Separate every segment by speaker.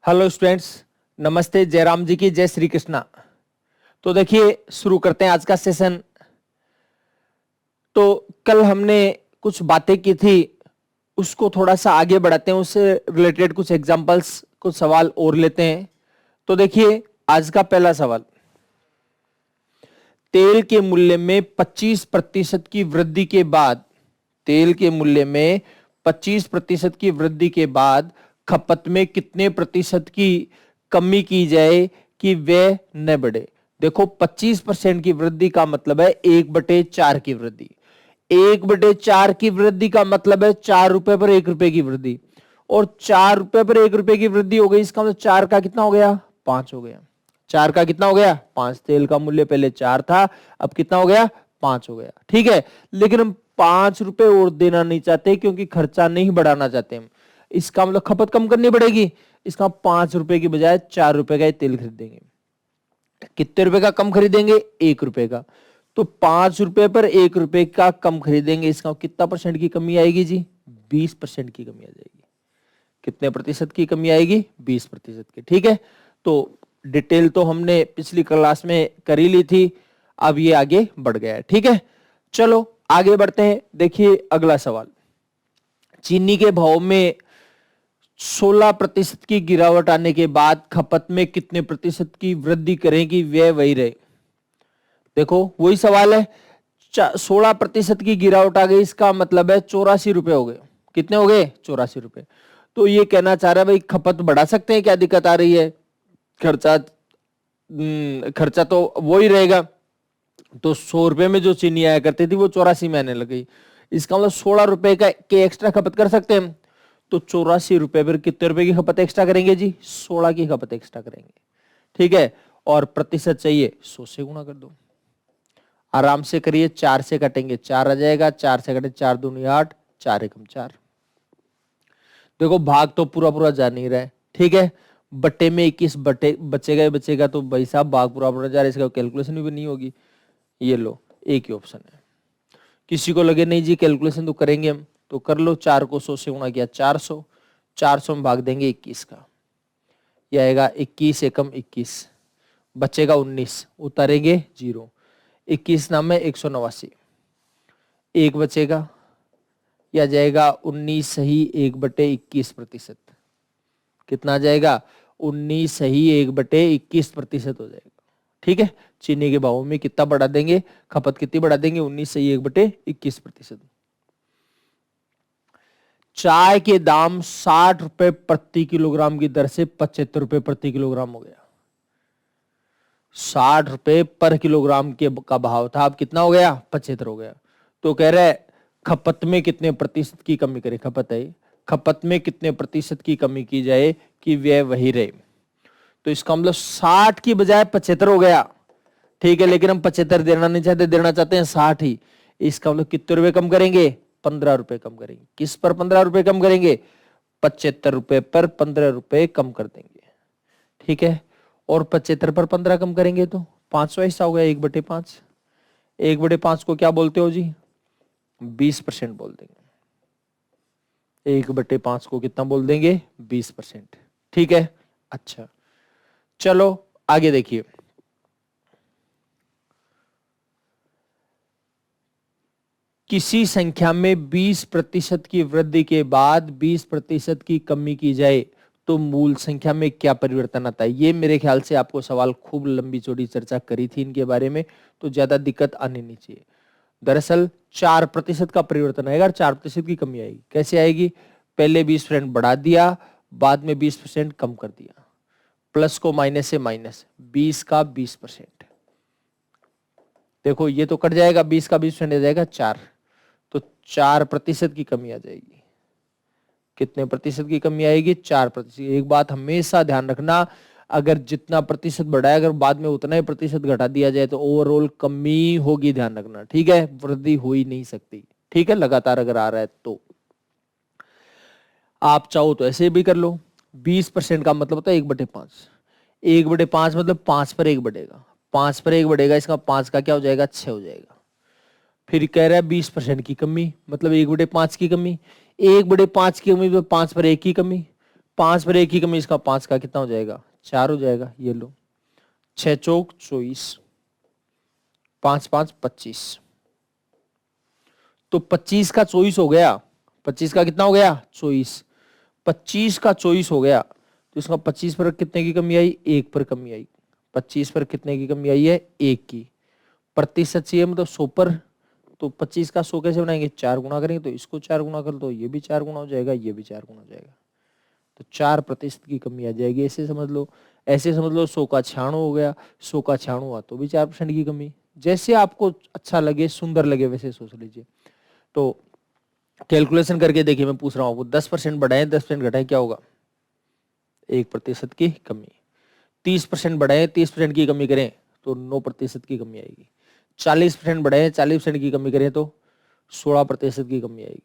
Speaker 1: Hello students, नमस्ते। जयराम जी की जय श्री कृष्णा। तो देखिए, शुरू करते हैं आज का सेशन। तो कल हमने कुछ बातें की थी, उसको थोड़ा सा आगे बढ़ाते हैं, उससे रिलेटेड कुछ एग्जांपल्स, कुछ सवाल और लेते हैं। तो देखिए, आज का पहला सवाल, तेल के मूल्य में 25% की वृद्धि के बाद, तेल के मूल्य में 25% की वृद्धि के बाद खपत में कितने प्रतिशत की कमी की जाए कि वह न बढ़े। देखो, 25% की वृद्धि का मतलब है 1/4 की वृद्धि। 1/4 की वृद्धि का मतलब है 4 रुपए पर 1 रुपए की वृद्धि, और 4 रुपए पर 1 रुपए की वृद्धि हो गई, इसका मतलब 4 का कितना हो गया, 5 हो गया। 4 का कितना हो गया, 5। तेल का मूल्य पहले 4 था, अब कितना हो गया, 5 हो गया। ठीक है, लेकिन हम 5 रुपए और देना नहीं चाहते, क्योंकि खर्चा नहीं बढ़ाना चाहते हम। इसका मतलब खपत कम करनी पड़ेगी। इसका 5 रुपए की बजाय 4 रुपए का तेल खरीदेंगे। कितने रुपए का कम खरीदेंगे, 1 रुपए का। तो 5 रुपए पर 1 रुपए का कम खरीदेंगे, इसका कितना परसेंट की कमी आएगी जी, 20% की कमी आ जाएगी। कितने प्रतिशत की कमी आएगी, 20% की। ठीक है, तो डिटेल तो हमने पिछली क्लास में कर ही ली थी, अब ये आगे बढ़ गया है। ठीक है, चलो आगे बढ़ते हैं। देखिए अगला सवाल, चीनी के भाव में 16% की गिरावट आने के बाद खपत में कितने प्रतिशत की वृद्धि करें कि व्यय वही रहे। देखो वही सवाल है, 16% की गिरावट आ गई, इसका मतलब है 84 रुपए हो गए। कितने हो गए, 84 रुपए। तो ये कहना चाह रहा है भाई, खपत बढ़ा सकते हैं, क्या दिक्कत आ रही है। खर्चा खर्चा तो वही रहेगा। तो 100 रुपए में जो चीनी आया करती थी वो 84 में आने लग गई, इसका मतलब 16 रुपए का के एक्स्ट्रा खपत कर सकते हैं। तो 84 रुपए पर कितने रुपए की खपत एक्स्ट्रा करेंगे जी, 16 की खपत एक्स्ट्रा करेंगे। ठीक है, और प्रतिशत चाहिए, 100 से गुणा कर दो। आराम से करिए, 4 से कटेंगे 4 आ जाएगा, 4 से कटे 4 दूनी 8, 4 एकम 4। देखो भाग तो पूरा पूरा जा नहीं रहा है। ठीक है, बट्टे में 21 बटे बचेगा ही बचेगा, तो भाई साहब भाग पूरा पूरा जा रहा है, इसका कैलकुलेशन भी नहीं होगी। ये लो, एक ही ऑप्शन है। किसी को लगे नहीं जी कैलकुलेशन तो करेंगे हम, तो कर लो। 4 को 100 से गुणा किया 400, 400 में भाग देंगे 21 का, यह आएगा 21 एकम 21, बचेगा 19, उतारेंगे 0। 21 नाम है 189, एक बचेगा, या जाएगा 19 सही 1/21%। कितना आ जाएगा, 19 सही 1/21% हो जाएगा। ठीक है, चीनी के भाव में कितना बढ़ा देंगे, खपत कितनी बढ़ा देंगे, 19 सही 1/21%। चाय के दाम 60 रुपए प्रति किलोग्राम की दर से 75 रुपए प्रति किलोग्राम हो गया। 60 रुपए पर किलोग्राम के का भाव था, अब कितना हो गया, 75 हो गया। तो कह रहे खपत में कितने प्रतिशत की कमी करें, खपत है, खपत में कितने प्रतिशत की कमी की जाए कि व्यय वही रहे। तो इसका मतलब 60 की बजाय 75 हो गया। ठीक है, लेकिन हम 75 देना नहीं चाहते, देना चाहते हैं 60 ही। इसका मतलब कितने रुपए कम करेंगे, 15 रुपए कम करेंगे। किस पर 15 रुपए कम करेंगे, 75 रुपए पर 15 रुपए कम कर देंगे। ठीक है, और 75 पर 15 कम करेंगे तो 500 हिस्सा हो गया, 1/5। 1/5 को क्या बोलते हो जी, 20% बोल देंगे। 1/5 को कितना बोल देंगे, 20%। ठीक है, अच्छा चलो आगे देखिए, किसी संख्या में 20% की वृद्धि के बाद 20% की कमी की जाए तो मूल संख्या में क्या परिवर्तन आता है। ये मेरे ख्याल से आपको सवाल खूब लंबी चौड़ी चर्चा करी थी इनके बारे में, तो ज्यादा दिक्कत आनी नहीं चाहिए। दरअसल 4% का परिवर्तन आएगा, 4% की कमी आएगी। कैसे आएगी, पहले 20% बढ़ा दिया, बाद में 20% कम कर दिया, प्लस को माइनस से माइनस, 20 का 20%। देखो ये तो कट जाएगा, 20 का 20% आ जाएगा 4, तो 4% की कमी आ जाएगी। कितने प्रतिशत की कमी आएगी, 4%। एक बात हमेशा ध्यान रखना, अगर जितना प्रतिशत बढ़ाया अगर बाद में उतना ही प्रतिशत घटा दिया जाए तो ओवरऑल कमी होगी, ध्यान रखना। ठीक है, वृद्धि हो ही नहीं सकती। ठीक है, लगातार अगर आ रहा है तो आप चाहो तो ऐसे भी कर लो। 20% का मतलब होता है 1/5। 1/5 मतलब 5 पर 1 बढ़ेगा, 5 पर 1 बढ़ेगा, इसका 5 का क्या हो जाएगा, 6 हो जाएगा। फिर कह रहा है 20% की कमी, मतलब 1/5 की कमी। 1/5 की कमी तो 5 पर 1 की कमी, 5 पर 1 की कमी, इसका 5 का कितना हो जाएगा 4 हो जाएगा। ये लो 6 चौक 24, 5 5 25, तो 25 का 24 हो गया। 25 का कितना हो गया 24, 25 का 24 हो गया, तो इसका 25 पर कितने की कमी आई 1 पर कमी आई। 25 पर कितने की कमी आई है 1 की। प्रतिशत चाहिए मतलब 100 पर, तो 25 का 100 कैसे बनाएंगे 4 गुना करेंगे, तो इसको 4 गुना कर दो, ये भी 4 गुना हो जाएगा, ये भी 4 गुना हो जाएगा, तो 4% की कमी आ जाएगी। ऐसे समझ लो, ऐसे समझ लो 100 का 96 हो गया, 100 का 96 हुआ तो भी 4% की कमी। जैसे आपको अच्छा लगे सुंदर लगे वैसे सोच लीजिए। तो कैलकुलेशन करके देखिए, मैं पूछ रहा हूँ आपको 10% बढ़ाएं 10% घटाएं क्या होगा 1% की कमी। 30% बढ़ाएं 30% की कमी करें तो 9% की कमी आएगी। 40% बढ़ाएं 40% की कमी करें तो 16% की कमी आएगी।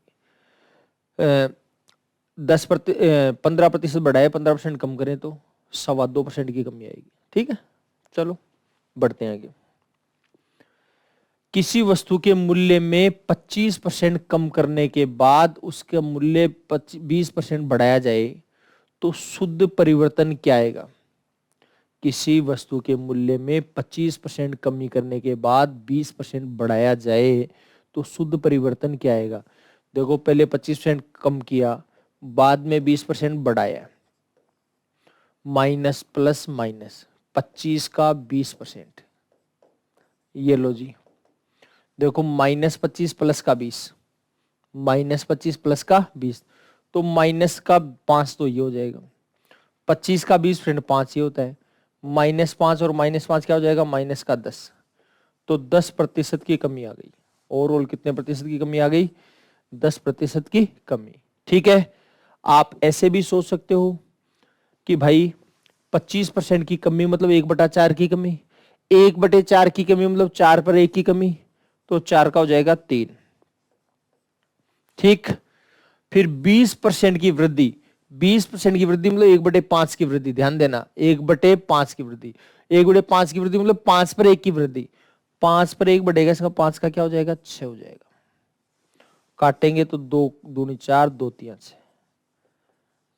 Speaker 1: 15% बढ़ाए 15% कम करें तो 2.25% की कमी आएगी। ठीक है, चलो बढ़ते हैं आगे। किसी वस्तु के मूल्य में 25% कम करने के बाद उसका मूल्य 20% बढ़ाया जाए तो शुद्ध परिवर्तन क्या आएगा। किसी वस्तु के मूल्य में 25% कमी करने के बाद 20% बढ़ाया जाए तो शुद्ध परिवर्तन क्या आएगा। देखो पहले 25% कम किया, बाद में 20% बढ़ाया, माइनस प्लस माइनस 25 का 20%, ये लो जी। देखो -25 प्लस का 20, -25 प्लस का 20, तो माइनस का 5 तो ये हो जाएगा। 25 का 20% 5 ये होता है, -5 और -5 क्या हो जाएगा माइनस का 10, तो 10% की कमी आ गई। ओवरऑल कितने प्रतिशत की कमी आ गई 10% की कमी। ठीक है, आप ऐसे भी सोच सकते हो कि भाई 25% की कमी मतलब 1/4 की कमी, 1/4 की कमी मतलब 4 पर 1 की कमी, तो 4 का हो जाएगा 3। ठीक, फिर 20% की वृद्धि, 20% की वृद्धि मतलब 1/5 की वृद्धि, ध्यान देना 1/5 की वृद्धि, 1/5 की वृद्धि मतलब 5 पर 1 की वृद्धि, 5 पर 1 बढ़ेगा, इसका 5 का क्या हो जाएगा 6 हो जाएगा। काटेंगे तो 2 दूनी 4, 2 3 6,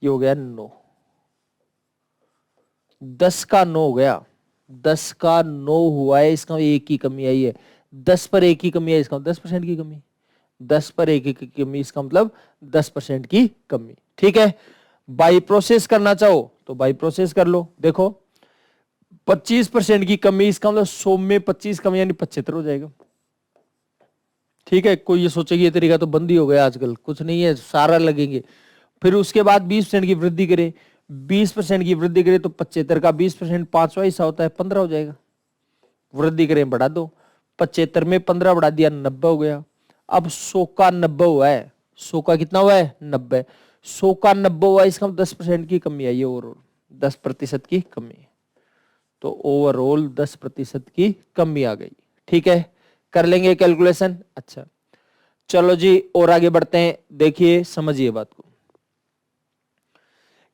Speaker 1: ये हो गया 9। 10 का 9 हो गया, 10 का 9 हुआ है, इसका 1 की कमी आई है। 10 पर 1 की कमी है, इसका 10% की कमी। 10 पर 1 की कमी, इसका मतलब 10% की कमी। ठीक है, बाई प्रोसेस करना चाहो तो बाई प्रोसेस कर लो। देखो 25% की कमी, इसका मतलब 100 में 25 कमी यानी 75 हो जाएगा। ठीक है, कोई ये सोचेगी ये तरीका तो बंद ही हो गया आजकल, कुछ नहीं है, सारा लगेंगे। फिर उसके बाद 20% की वृद्धि करे, 20% की वृद्धि करे तो 75 का 20% 5वां हिस्सा होता है 15 हो जाएगा। वृद्धि करें बढ़ा दो, 75 में 15 बढ़ा दिया 90 हो गया। अब 100 का 90 हुआ है, 100 का कितना हुआ है 90, 100 का 90 हुआ है, इसका 10% की कमी आई है ओवरऑल, 10% की कमी, तो ओवरऑल 10% की कमी आ गई। ठीक है, कर लेंगे कैलकुलेशन। अच्छा चलो जी और आगे बढ़ते हैं, देखिए समझिए बात को।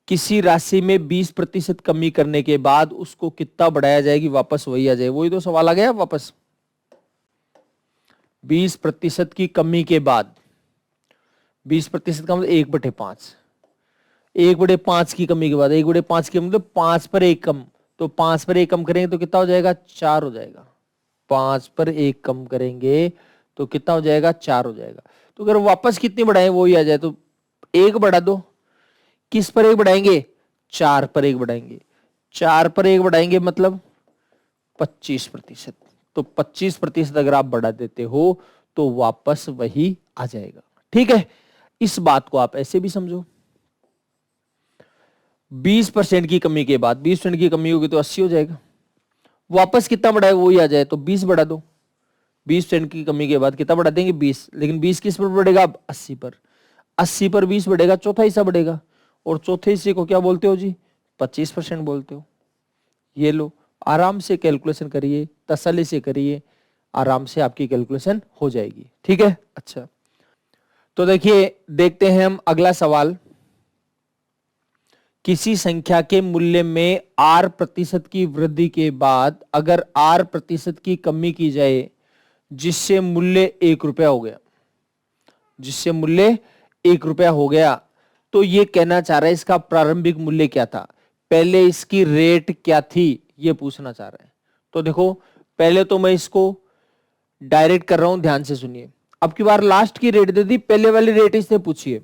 Speaker 1: किसी राशि में 20% कमी करने के बाद उसको कितना बढ़ाया जाएगी वापस वही आ जाए, वही तो सवाल आ गया वापस। 20% की कमी के बाद, 20% का मतलब 1/5, 1/5 की कमी के बाद, 1/5 की मतलब 5 पर 1 कम, तो 5 पर 1 कम करेंगे तो कितना हो जाएगा 4 हो जाएगा। 5 पर 1 कम करेंगे तो कितना हो जाएगा 4 हो जाएगा। तो अगर वापस कितनी बढ़ाएं वो ही आ जाए तो 1 बढ़ा दो। किस पर 1 बढ़ाएंगे 4 पर 1 बढ़ाएंगे, 4 पर 1 बढ़ाएंगे मतलब 25%, तो 25% अगर आप बढ़ा देते हो तो वापस वही आ जाएगा। ठीक है, इस बात को आप ऐसे भी समझो, 20% की कमी के बाद 20% की कमी होगी तो 80 हो जाएगा, वापस कितना बढ़ाए वो ही आ जाए तो 20 बढ़ा दो। 20% की कमी के बाद कितना बढ़ा देंगे 20, लेकिन 20 किस पर बढ़ेगा अब 80 पर, 80 पर 20 बढ़ेगा, चौथा हिस्सा बढ़ेगा, और चौथे हिस्से को क्या बोलते हो जी 25% बोलते हो। ये लो आराम से कैलकुलेशन करिए, तसल्ली से करिए, आराम से आपकी कैलकुलेशन हो जाएगी। ठीक है, अच्छा तो देखिए देखते हैं हम अगला सवाल। किसी संख्या के मूल्य में R% की वृद्धि के बाद अगर R% की कमी की जाए जिससे मूल्य 1 रुपया हो गया, जिससे मूल्य 1 रुपया हो गया, तो ये कहना चाह रहा है इसका प्रारंभिक मूल्य क्या था, पहले इसकी रेट क्या थी, ये पूछना चाह रहा है। तो देखो पहले तो मैं इसको डायरेक्ट कर रहा हूं, ध्यान से सुनिए। अब की बार लास्ट की रेट दे दी, पहले वाली रेट इसने पूछी है,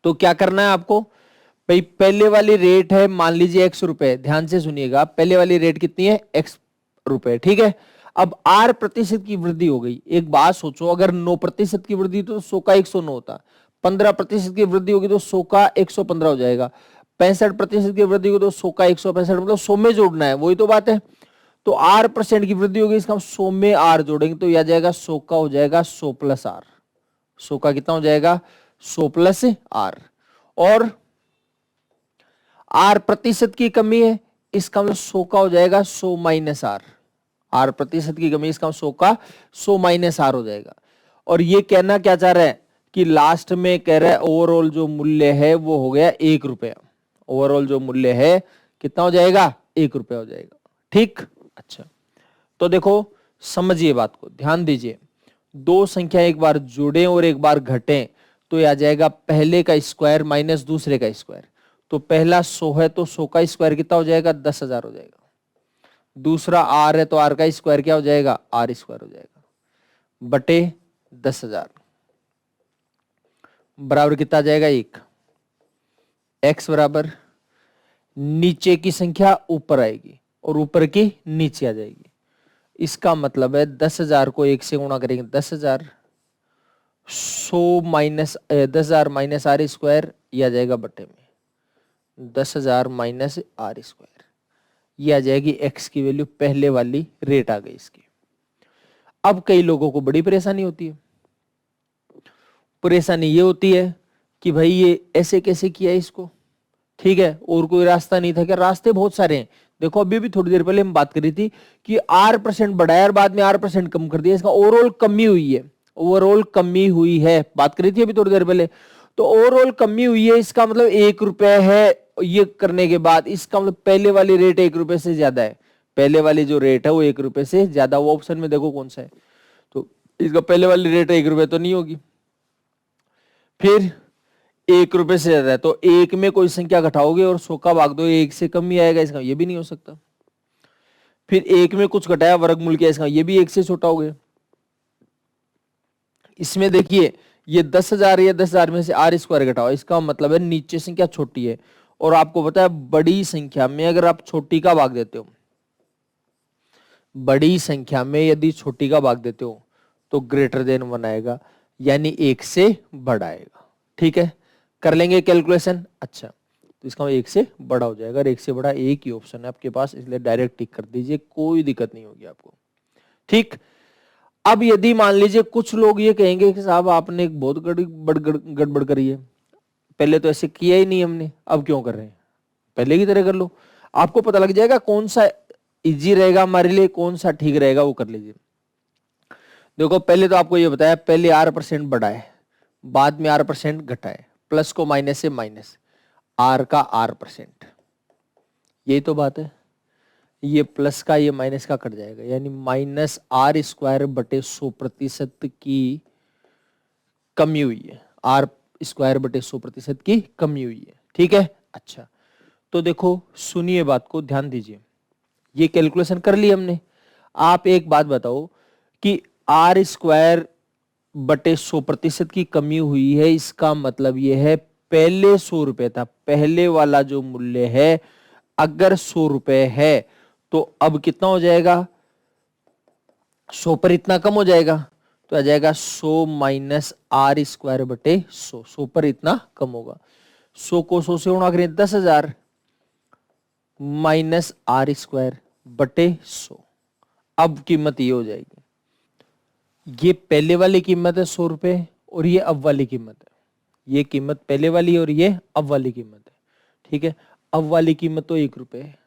Speaker 1: तो क्या करना है आपको भाई, पहले वाली रेट है मान लीजिए ₹X, ध्यान से सुनिएगा, पहले वाली रेट कितनी है ₹X, ठीक है। अब R% की वृद्धि हो गई, एक बात सोचो, अगर 9% की वृद्धि तो 100 का 109 होता, 15% की वृद्धि होगी तो 100 का 115 हो जाएगा, 65% की वृद्धि होगी तो 100 का 165, मतलब 100 में जोड़ना है, वही तो बात है। तो R% की वृद्धि होगी, इसका हम 100 में R जोड़ेंगे तो यह जाएगा 100 का हो जाएगा 100 प्लस R, 100 का कितना हो जाएगा 100 प्लस R। और R% की कमी है, इसका मतलब 100 का हो जाएगा 100 माइनस R, R% की कमी, इसका 100 का 100 माइनस R हो जाएगा। और ये कहना क्या चाह रहा है कि लास्ट में कह रहा है ओवरऑल जो मूल्य है वो हो गया ₹1, ओवरऑल जो मूल्य है कितना हो जाएगा ₹1 हो जाएगा, ठीक। अच्छा तो देखो समझिए बात को, ध्यान दीजिए, दो संख्या एक बार जुड़े और एक बार घटें तो यह आ जाएगा पहले का स्क्वायर माइनस दूसरे का स्क्वायर। तो पहला 100 है तो 100 का स्क्वायर कितना हो जाएगा 10,000 हो जाएगा, दूसरा R है तो R का स्क्वायर क्या हो जाएगा R² हो जाएगा, बटे 10,000 बराबर कितना आ जाएगा 1। X बराबर नीचे की संख्या ऊपर आएगी और ऊपर की नीचे आ जाएगी, इसका मतलब है 10,000 को 1 से गुणा करेंगे 10,000, 100 माइनस 10,000 माइनस R², यह आ जाएगा बटे में 10,000 माइनस R², यह आ जाएगी X की वैल्यू, पहले वाली रेट आ गई इसकी। अब कई लोगों को बड़ी परेशानी होती है, परेशानी ये होती है कि भाई ये ऐसे कैसे किया इसको, ठीक है, और कोई रास्ता नहीं था क्या, रास्ते बहुत सारे हैं। देखो अभी भी थोड़ी देर पहले हम बात करी थी कि R% बढ़ाया और बाद में R% कम कर दिया, इसका ओवरऑल कमी हुई है, ओवरऑल कमी हुई है, बात करी थी अभी थोड़ी देर पहले। तो ओवरऑल कमी हुई है, इसका मतलब ₹1 है, ये करने के बाद इसका मतलब पहले वाली रेट ₹1 से ज्यादा है, पहले वाली जो रेट है वो ₹1 से ज्यादा, वो ऑप्शन में देखो कौन सा है, तो इसका पहले वाली रेट ₹1 तो नहीं होगी। फिर ₹1 से ज्यादा है तो एक में कोई संख्या घटाओगे और 100 का भाग दो, 1 से कम ही आएगा, इसका ये भी नहीं हो सकता। फिर एक में कुछ घटाया वर्गमूल किया, इसका ये भी 1 से छोटा हो गया। इसमें देखिए ये 10,000 या 10,000 में से R² घटाओ, इसका मतलब है नीचे संख्या छोटी है, और आपको पता है बड़ी संख्या में अगर आप छोटी का भाग देते हो, बड़ी संख्या में यदि छोटी का भाग देते हो तो ग्रेटर देन 1 आएगा, यानी 1 से बड़ा आएगा, ठीक है। कर लेंगे कैलकुलेशन, अच्छा तो इसका 1 से बड़ा हो जाएगा, और 1 से बड़ा एक ही ऑप्शन है आपके पास, इसलिए डायरेक्ट टिक कर दीजिए, कोई दिक्कत नहीं होगी आपको, ठीक। अब यदि मान लीजिए कुछ लोग ये कहेंगे कि साहब आपने एक बहुत गड़बड़ करी है, पहले तो ऐसे किया ही नहीं हमने, अब क्यों कर रहे हैं, पहले की तरह कर लो, आपको पता लग जाएगा कौन सा इजी रहेगा हमारे लिए, कौन सा ठीक रहेगा, वो कर लीजिए। देखो पहले तो आपको ये बताया, पहले R% बढ़ाए, बाद में R% घटाए, प्लस को माइनस से माइनस, R का R%, यही तो बात है, ये प्लस का ये माइनस का कट जाएगा, यानी -R² बटे 100% की कमी हुई है, R² बटे 100% की कमी हुई है, ठीक है। अच्छा तो देखो सुनिए बात को, ध्यान दीजिए, ये कैलकुलेशन कर ली हमने। आप एक बात बताओ कि R² बटे 100% की कमी हुई है, इसका मतलब यह है पहले ₹100 था, पहले वाला जो मूल्य है अगर ₹100 है तो अब कितना हो जाएगा, 100 पर इतना कम हो जाएगा, तो आ जाएगा 100 माइनस R² बटे 100, 100 पर इतना कम होगा, 100 को 100 से गुणा करें 10,000 माइनस R² बटे 100, अब कीमत ये हो जाएगी, ये पहले वाली कीमत है ₹100 और ये अब वाली कीमत है, ये कीमत पहले वाली और ये अब वाली कीमत है, ठीक है। अब वाली कीमत तो ₹1 है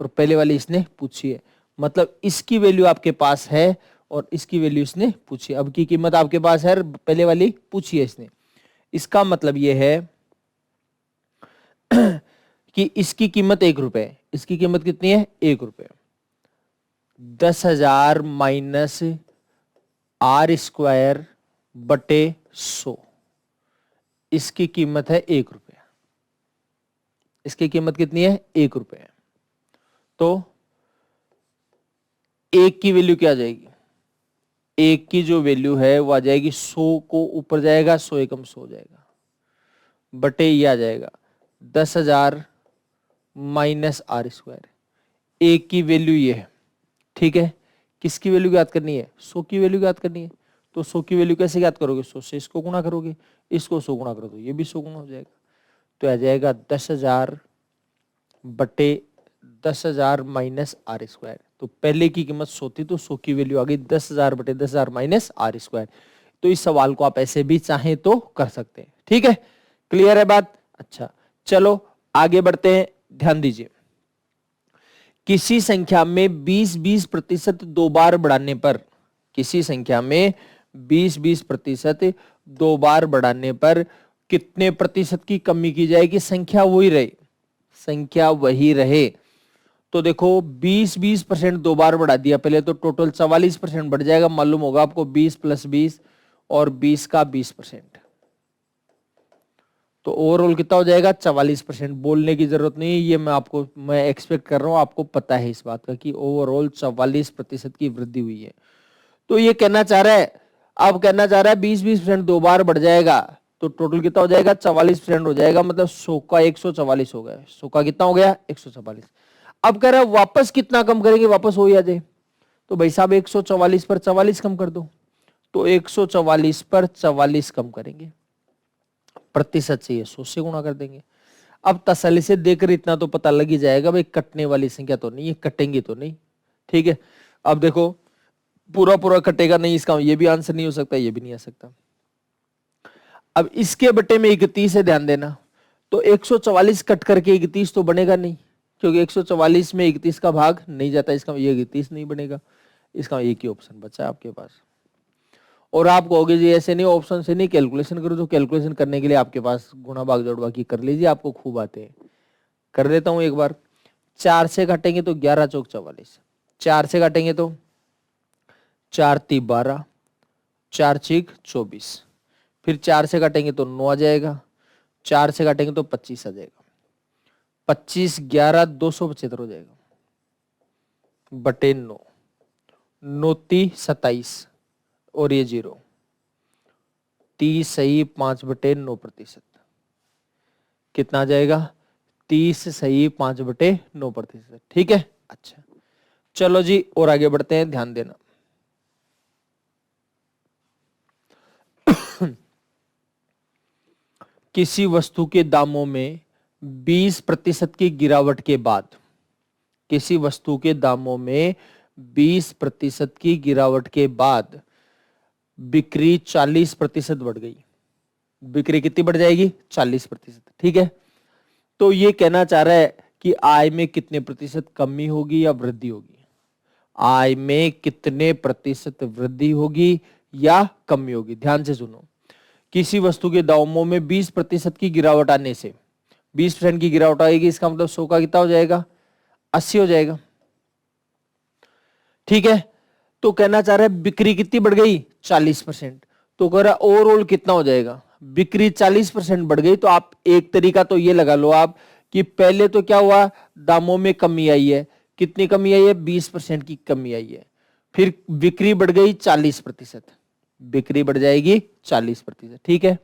Speaker 1: और पहले वाली इसने पूछी है, मतलब इसकी वैल्यू आपके पास है और इसकी वैल्यू इसने पूछी है, अब की कीमत आपके पास है, पहले वाली पूछी है इसने, इसका मतलब ये है कि इसकी कीमत ₹1 है, इसकी कीमत कितनी है ₹1, 10,000 माइनस R² बटे 100, इसकी कीमत है 1 रुपया। इसकी कीमत कितनी है? 1 रुपया। तो एक की वैल्यू क्या आ जाएगी? एक की जो वैल्यू है वो आ जाएगी 100 को ऊपर जाएगा, 100 एकम 100 हो जाएगा, बटे ये आ जाएगा 10,000 माइनस आर स्क्वायर। एक की वैल्यू ये है, ठीक है। किसकी वैल्यू याद करनी है? 100 की वैल्यू याद करनी है। तो 100 की वैल्यू कैसे याद करोगे? 100 से इसको गुणा करोगे, इसको 100 गुणा करो तो ये भी 100 गुणा हो जाएगा। तो आ जाएगा 10,000 बटे 10,000 माइनस आर स्क्वायर। तो पहले की कीमत 100 थी, तो 100 की वैल्यू आ गई 10,000 बटे 10,000 माइनस आर स्क्वायर। तो इस सवाल को आप ऐसे भी चाहें तो कर सकते हैं, ठीक है। क्लियर है बात? अच्छा, चलो आगे बढ़ते हैं। ध्यान दीजिए, किसी संख्या में 20-20% दो बार बढ़ाने पर, किसी संख्या में 20-20% दो बार बढ़ाने पर कितने प्रतिशत की कमी की जाएगी? संख्या वही रहे, संख्या वही रहे। तो देखो 20-20% दो बार बढ़ा दिया पहले, तो टोटल 44% बढ़ जाएगा। मालूम होगा आपको 20 + 20 और 20 का 20%, तो ओवरऑल कितना हो जाएगा? 44%। बोलने की जरूरत नहीं है, ये मैं एक्सपेक्ट कर रहा हूं आपको पता है इस बात का कि ओवरऑल 44% की वृद्धि हुई है। तो ये कहना चाह रहा है, अब कहना चाह रहा है 20-20% दो बार बढ़ जाएगा तो टोटल कितना हो जाएगा? 44% हो जाएगा। मतलब 100 का 144 हो गया। 100 का कितना हो गया? 144। अब कह रहा है वापस कितना कम करेंगे? वापस हो ही आ जाए। तो भाई साहब 144 पर 44 कम कर दो। तो 144 पर 44 कम करेंगे, प्रतिशत से ये 100 से गुणा कर देंगे। अब तसल्ली से देखकर इतना तो पता लग ही जाएगा भाई कटने वाली संख्या तो नहीं है, कटेंगी तो नहीं, ठीक है। अब देखो पूरा पूरा कटेगा नहीं, इसका ये भी आंसर नहीं हो सकता, ये भी नहीं आ सकता। अब इसके बटे में 31 है, ध्यान देना। तो 144 कट करके 31 तो बनेगा नहीं, क्योंकि 144 में 31 का भाग नहीं जाता, इसका ये 31 नहीं बनेगा। इसका एक ही ऑप्शन बचा है आपके पास। और आप कहोगे जी ऐसे नहीं, ऑप्शन से नहीं कैलकुलेशन करो, तो कैलकुलेशन करने के लिए आपके पास गुणा भाग जोड़ बाकी कर लीजिए, आपको खूब आते हैं। कर देता हूं एक बार। 4 से काटेंगे तो 11 चौक 44, 4 से काटेंगे तो 4 × 12, 4 × 24, फिर 4 से काटेंगे तो 9 आ जाएगा, 4 से काटेंगे तो 25 आ जाएगा। 25 11 275 हो जाएगा, बटे 9, 9 × 27 और ये 0, 30 सही 5 बटे 9%। कितना आ जाएगा? 30 सही 5 बटे 9%, ठीक है। अच्छा चलो जी और आगे बढ़ते हैं, ध्यान देना। किसी वस्तु के दामों में 20% की गिरावट के बाद, किसी वस्तु के दामों में 20% की गिरावट के बाद बिक्री 40% बढ़ गई। बिक्री कितनी बढ़ जाएगी? 40%, ठीक है। तो ये कहना चाह रहा है कि आय में कितने प्रतिशत कमी होगी या वृद्धि होगी? आय में कितने प्रतिशत वृद्धि होगी या कमी होगी? ध्यान से सुनो। किसी वस्तु के दामों में 20% की गिरावट आने से, 20% की गिरावट आएगी, इसका मतलब 100 का कितना हो जाएगा? 80 हो जाएगा, ठीक है। तो कहना चाह रहा है बिक्री कितनी बढ़ गई? 40%। तो कह रहा ओवरऑल कितना हो जाएगा? बिक्री 40% बढ़ गई। तो आप एक तरीका तो ये लगा लो आप कि पहले तो क्या हुआ? दामों में कमी आई है। कितनी कमी आई है? 20% की कमी आई है। फिर बिक्री बढ़ गई 40%, बिक्री बढ़ जाएगी 40%, ठीक है।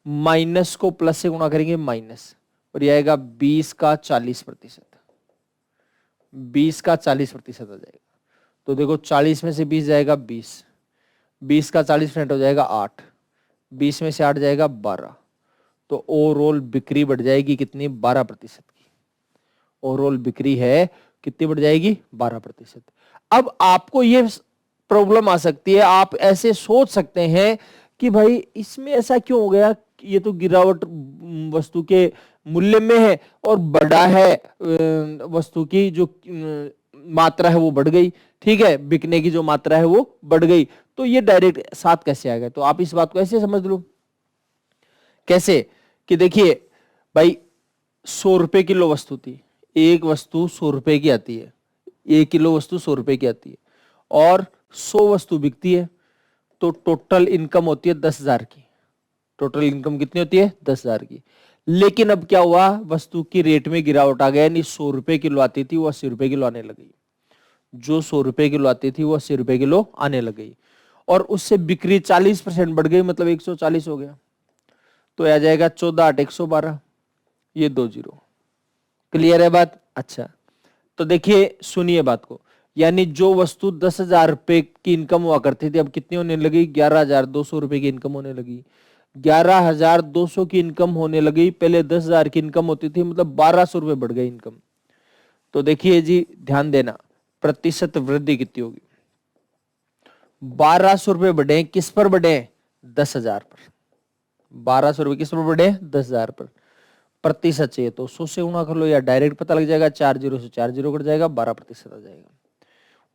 Speaker 1: माइनस को प्लस से गुणा करेंगे माइनस, और यह आएगा 20 का 40%, 20 का 40% आ जाएगा। तो देखो 40 में से 20 जाएगा 20, 20 का 40% हो जाएगा 8, 20 में से 8 जाएगा 12। तो ओवरऑल बिक्री बढ़ जाएगी कितनी? 12% की। ओवरऑल बिक्री है कितनी बढ़ जाएगी? 12%। अब आपको ये प्रॉब्लम आ सकती है, आप ऐसे सोच सकते हैं कि भाई इसमें ऐसा क्यों हो गया? ये तो गिरावट वस्तु के मूल्य में है और बढ़ा है वस्तु की जो मात्रा है वो बढ़ गई, ठीक है। बिकने की जो मात्रा है वो बढ़ गई। तो ये डायरेक्ट साथ कैसे आ गया? तो आप इस बात को ऐसे समझ लो। कैसे? कि देखिए भाई 100 रुपए किलो वस्तु थी, एक वस्तु 100 रुपए की आती है, 1 किलो वस्तु 100 रुपए की आती है और 100 वस्तु बिकती है, तो टोटल इनकम होती है 10,000 की। टोटल इनकम कितनी होती है 10,000 की। लेकिन अब क्या हुआ, वस्तु की रेट में गिरावट आ गया, यानी 100 रुपए किलो आती थी वो 80 रुपए किलो आने लगी। जो 100 रुपए किलो आती थी वो 80 रुपए किलो आने लग गई, और उससे बिक्री 40% बढ़ गई, मतलब 140 हो गया। तो आ जाएगा 14 8 112, ये 2 जीरो। क्लियर है बात? अच्छा, तो देखिए सुनिए बात को, यानी जो वस्तु 10,000 रुपए की इनकम हुआ करती थी अब कितनी होने लगी, 11,200 रुपए की इनकम होने लगी। 11,200 की इनकम होने लगी, पहले 10,000 की इनकम होती थी, मतलब 1,200 रुपए बढ़ गई इनकम। तो देखिए जी ध्यान देना, प्रतिशत वृद्धि कितनी होगी, 1,200 रुपए बढ़े, किस पर बढ़े, 10,000 पर। 1,200 रुपए किस पर बढ़े, 10,000 पर। प्रतिशत चाहिए तो 100 से गुणा कर लो, या डायरेक्ट पता लग जाएगा, 4 जीरो से 4 जीरो कट जाएगा, 12% आ जाएगा।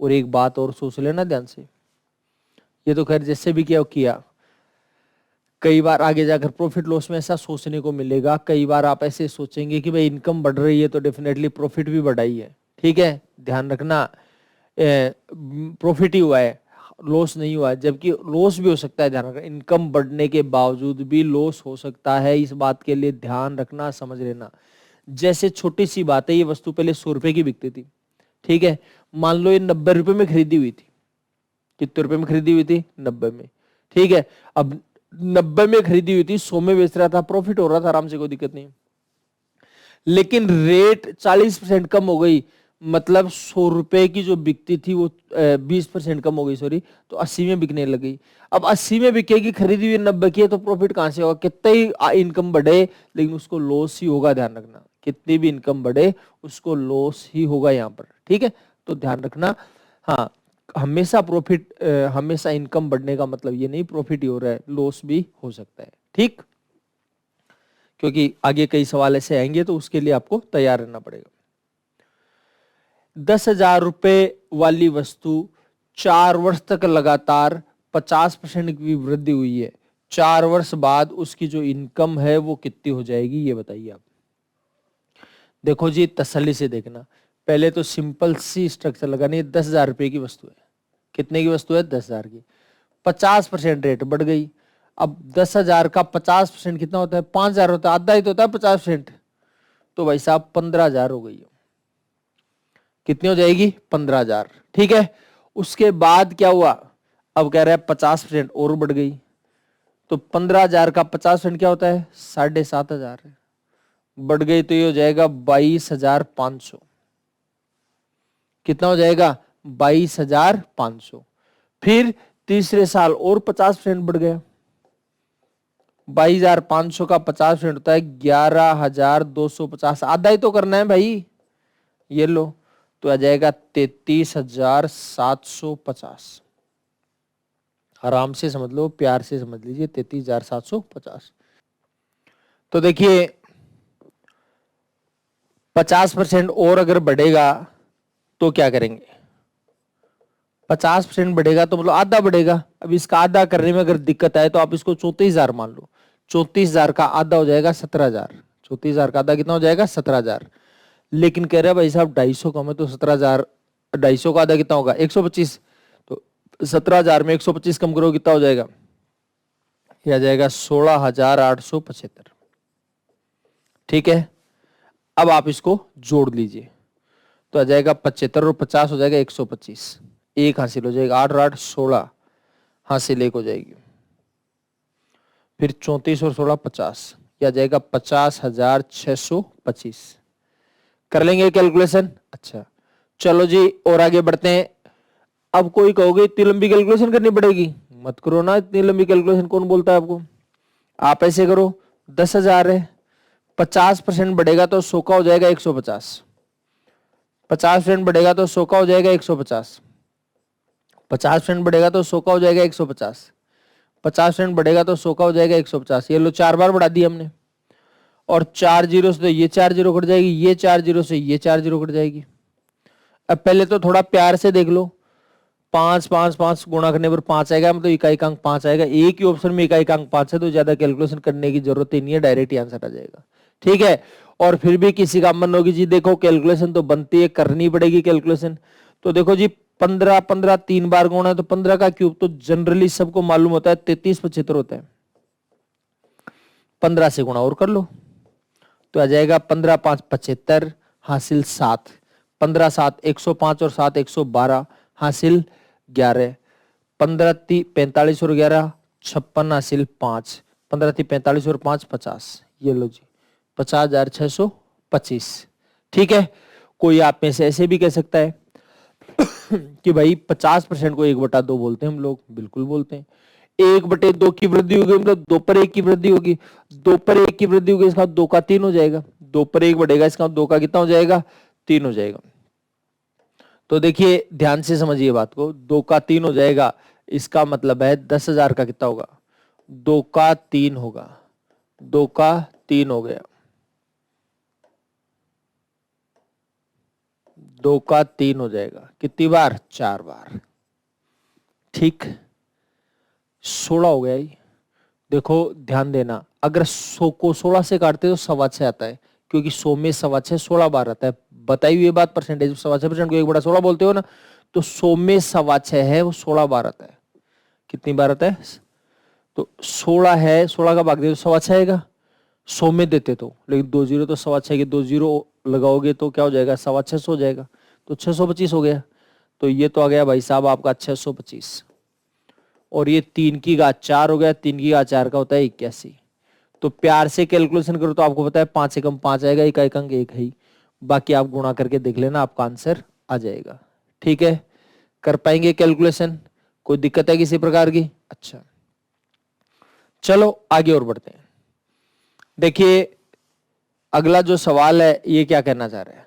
Speaker 1: और एक बात और सोच लेना ध्यान से, ये तो खैर जैसे भी किया, कई बार आगे जाकर प्रॉफिट लॉस में ऐसा सोचने को मिलेगा, कई बार आप ऐसे सोचेंगे कि भाई इनकम बढ़ रही है तो डेफिनेटली प्रॉफिट भी बढ़ाई है। ठीक है, ध्यान रखना, प्रॉफिट ही हुआ है, लॉस नहीं हुआ है, जबकि लॉस भी हो सकता है, ध्यान रखना, इनकम बढ़ने के बावजूद भी लॉस हो सकता है, इस बात के लिए ध्यान रखना, समझ लेना। जैसे छोटी सी बात है, ये वस्तु पहले 100 रुपए की बिकती थी, ठीक है, मान लो ये 90 रुपए में खरीदी हुई थी, कितने रुपए में खरीदी हुई थी, 90 में, ठीक है। अब 90 में खरीदी हुई थी, 100 में बेच रहा था, प्रॉफिट हो रहा था आराम से, कोई दिक्कत नहीं। लेकिन रेट 40% कम हो गई, मतलब 100 रुपए की जो बिकती थी वो 20% कम हो गई, सॉरी, तो 80 में बिकने लगी। अब 80 में बिकेगी, खरीदी हुई 90 की है, तो प्रॉफिट कहां से होगा, कितने ही इनकम बढ़े लेकिन उसको लॉस ही होगा, ध्यान रखना, कितनी भी इनकम बढ़े उसको लॉस ही होगा यहाँ पर। ठीक है, तो ध्यान रखना। हाँ, हमेशा प्रॉफिट, हमेशा इनकम बढ़ने का मतलब ये नहीं प्रॉफिट ही हो रहा है, लॉस भी हो सकता है। ठीक, क्योंकि आगे कई सवाल ऐसे आएंगे तो उसके लिए आपको तैयार रहना पड़ेगा। 10,000 रुपए वाली वस्तु 4 वर्ष तक लगातार 50% की वृद्धि हुई है, 4 वर्ष बाद उसकी जो इनकम है वो कितनी हो जाएगी, ये बताइए आप। देखो जी, तसल्ली से देखना, पहले तो सिंपल सी स्ट्रक्चर लगानी है। 10,000 रुपए की वस्तु है, कितने की वस्तु है, 10,000 की, 50% रेट बढ़ गई। अब 10,000 का 50% कितना होता है, 5,000 होता है, आधा ही तो होता है 50%, तो भाई साहब 15,000 हो गई, कितनी हो जाएगी, 15,000। ठीक है, उसके बाद क्या हुआ, अब कह रहा है 50% और बढ़ गई, तो 15,000 का 50% क्या होता है, 7,500 बढ़ गई, तो ये हो जाएगा 22,500। कितना हो जाएगा, 22,500। फिर तीसरे साल और 50% बढ़ गया, 22,500 का 50% होता है 11,250, आधा ही तो करना है भाई, ये लो, तो आ जाएगा 33,750। आराम से समझ लो, प्यार से समझ लीजिए, 33,750। तो देखिए 50% और अगर बढ़ेगा तो क्या करेंगे, 50% बढ़ेगा तो मतलब आधा बढ़ेगा। अब इसका आधा करने में अगर दिक्कत आए तो आप इसको 34,000 मान लो, 34,000 का आधा हो जाएगा 17,000, 34,000 का आधा कितना हो जाएगा, 17,000। लेकिन कह रहे भाई साहब 250 कम है, तो 17,000, 250 का आधा कितना होगा, 125, तो 17,000 में 125 कम करो, कितना हो जाएगा, यह आ जाएगा 16,875। ठीक है, अब आप इसको जोड़ लीजिए, तो आ जाएगा 75 और 50 हो जाएगा 125, एक हासिल हो जाएगा, 8 और 8 16, हासिल एक हो जाएगी। फिर 34 और 16 50, यह आ जाएगा 50,625। कर लेंगे कैलकुलेशन। अच्छा चलो जी, और आगे बढ़ते हैं। अब कोई कहोगे इतनी लंबी कैलकुलेशन करनी पड़ेगी, मत करो ना, इतनी लंबी कैलकुलेशन कौन बोलता है आपको। आप ऐसे करो, 10,000 है, 50% बढ़ेगा तो 100 का हो जाएगा 150, 50% बढ़ेगा तो 100 का हो जाएगा 150, 50% बढ़ेगा तो 100 का हो जाएगा 150, 50% बढ़ेगा तो 100 का हो जाएगा 150। ये लो 4 बार बढ़ा दिया हमने, और 4 जीरो से तो ये 4 जीरो कट जाएगी, ये 4 जीरो से ये 4 जीरो कट जाएगी। अब पहले तो थोड़ा प्यार से देख लो, 5 5 5 गुणा करने पर 5 आएगा, मतलब इकाई का अंक 5 आएगा, एक ही ऑप्शन में इकाई का अंक 5 है, तो ज्यादा कैलकुलेशन करने की जरूरत ही नहीं है, डायरेक्ट ही आंसर आ जाएगा। ठीक है, और फिर भी किसी का मन होगी जी देखो कैलकुलेशन तो बनती है, करनी पड़ेगी कैलकुलेशन, तो देखो जी 15 15 3 बार गुणा है तो 15 का क्यूब तो जनरली सबको मालूम होता है 33 75 होता है। 15 से गुणा और कर लो तो आ जाएगा 15 5 75 हासिल 7, 15 7 105 और 7 112 हासिल 11, 15 3 45 और 11 56 हासिल 5, 15 3 45 और 5 50। ये लो जी 50,625। ठीक है, कोई आप में से ऐसे भी कह सकता है कि भाई 50% को 1/2 बोलते हैं हम लोग, बिल्कुल बोलते हैं। 1/2 की वृद्धि होगी मतलब 2 पर 1 की वृद्धि होगी, 2 पर 1 की वृद्धि होगी इसका 2 का 3 हो जाएगा, 2 पर 1 बढ़ेगा इसका 2 का कितना हो जाएगा 3 हो जाएगा। तो देखिए ध्यान से समझिए बात को, 2 का 3 हो जाएगा इसका मतलब है 10,000 का कितना होगा 2 का 3 होगा, 2 का 3 हो गया, 2 का 3 हो जाएगा कितनी बार 4 बार। ठीक 16 हो गया ये। देखो ध्यान देना, अगर 100 को 16 से काटते तो 6.25 आता है, क्योंकि 100 में 6.25 16 बार आता है। बताई हुई बात परसेंटेज 6.25% को 1/16 बोलते हो ना, तो 100 में 6.25 है वो 16 बार आता है। कितनी बार आता है तो 16 है, 16 का भाग दे तो 6.25 आएगा, 100 में देते तो, लेकिन 2 जीरो तो 6.25 के 2 जीरो लगाओगे तो क्या हो जाएगा 6.25 हो जाएगा, तो 625 हो गया। तो ये तो आ गया भाई साहब आपका 625, और ये 3 की घात 4 हो गया, 3 की घात 4 का होता है 81। तो प्यार से कैलकुलेशन करो तो आपको पता है 5 से कम 5 आएगा, इकाई अंक 1 है, बाकी आप गुणा करके देख लेना आपका आंसर आ जाएगा। ठीक है, कर पाएंगे कैलकुलेशन, कोई दिक्कत है किसी प्रकार की? अच्छा चलो आगे और बढ़ते हैं। देखिए अगला जो सवाल है ये क्या कहना चाह रहा है,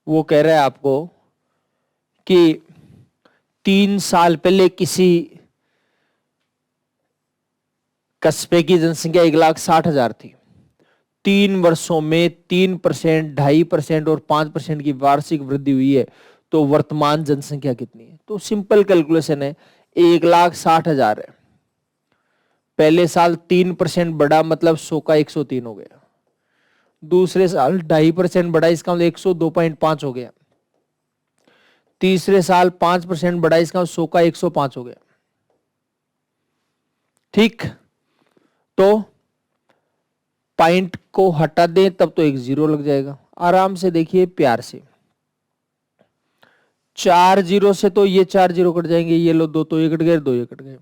Speaker 1: वो कह रहा है आपको कि 3 साल पहले किसी कस्बे की जनसंख्या 1,60,000 थी, 3 वर्षों में 3%, 2.5% और 5% की वार्षिक वृद्धि हुई है, तो वर्तमान जनसंख्या कितनी है? तो सिंपल कैलकुलेशन है, 1,60,000 है, पहले साल 3% बढ़ा मतलब 100 का 103 हो गया, दूसरे साल 2.5% बढ़ा इसका मतलब 102.5 हो गया, तीसरे साल 5% बढ़ा इसका 100 का 105 हो गया। ठीक, तो पॉइंट को हटा दें तब तो एक जीरो लग जाएगा। आराम से देखिए प्यार से, 4 जीरो से तो ये 4 जीरो कट जाएंगे, ये लो 2 तो ये कट गए, 2 ये कट गए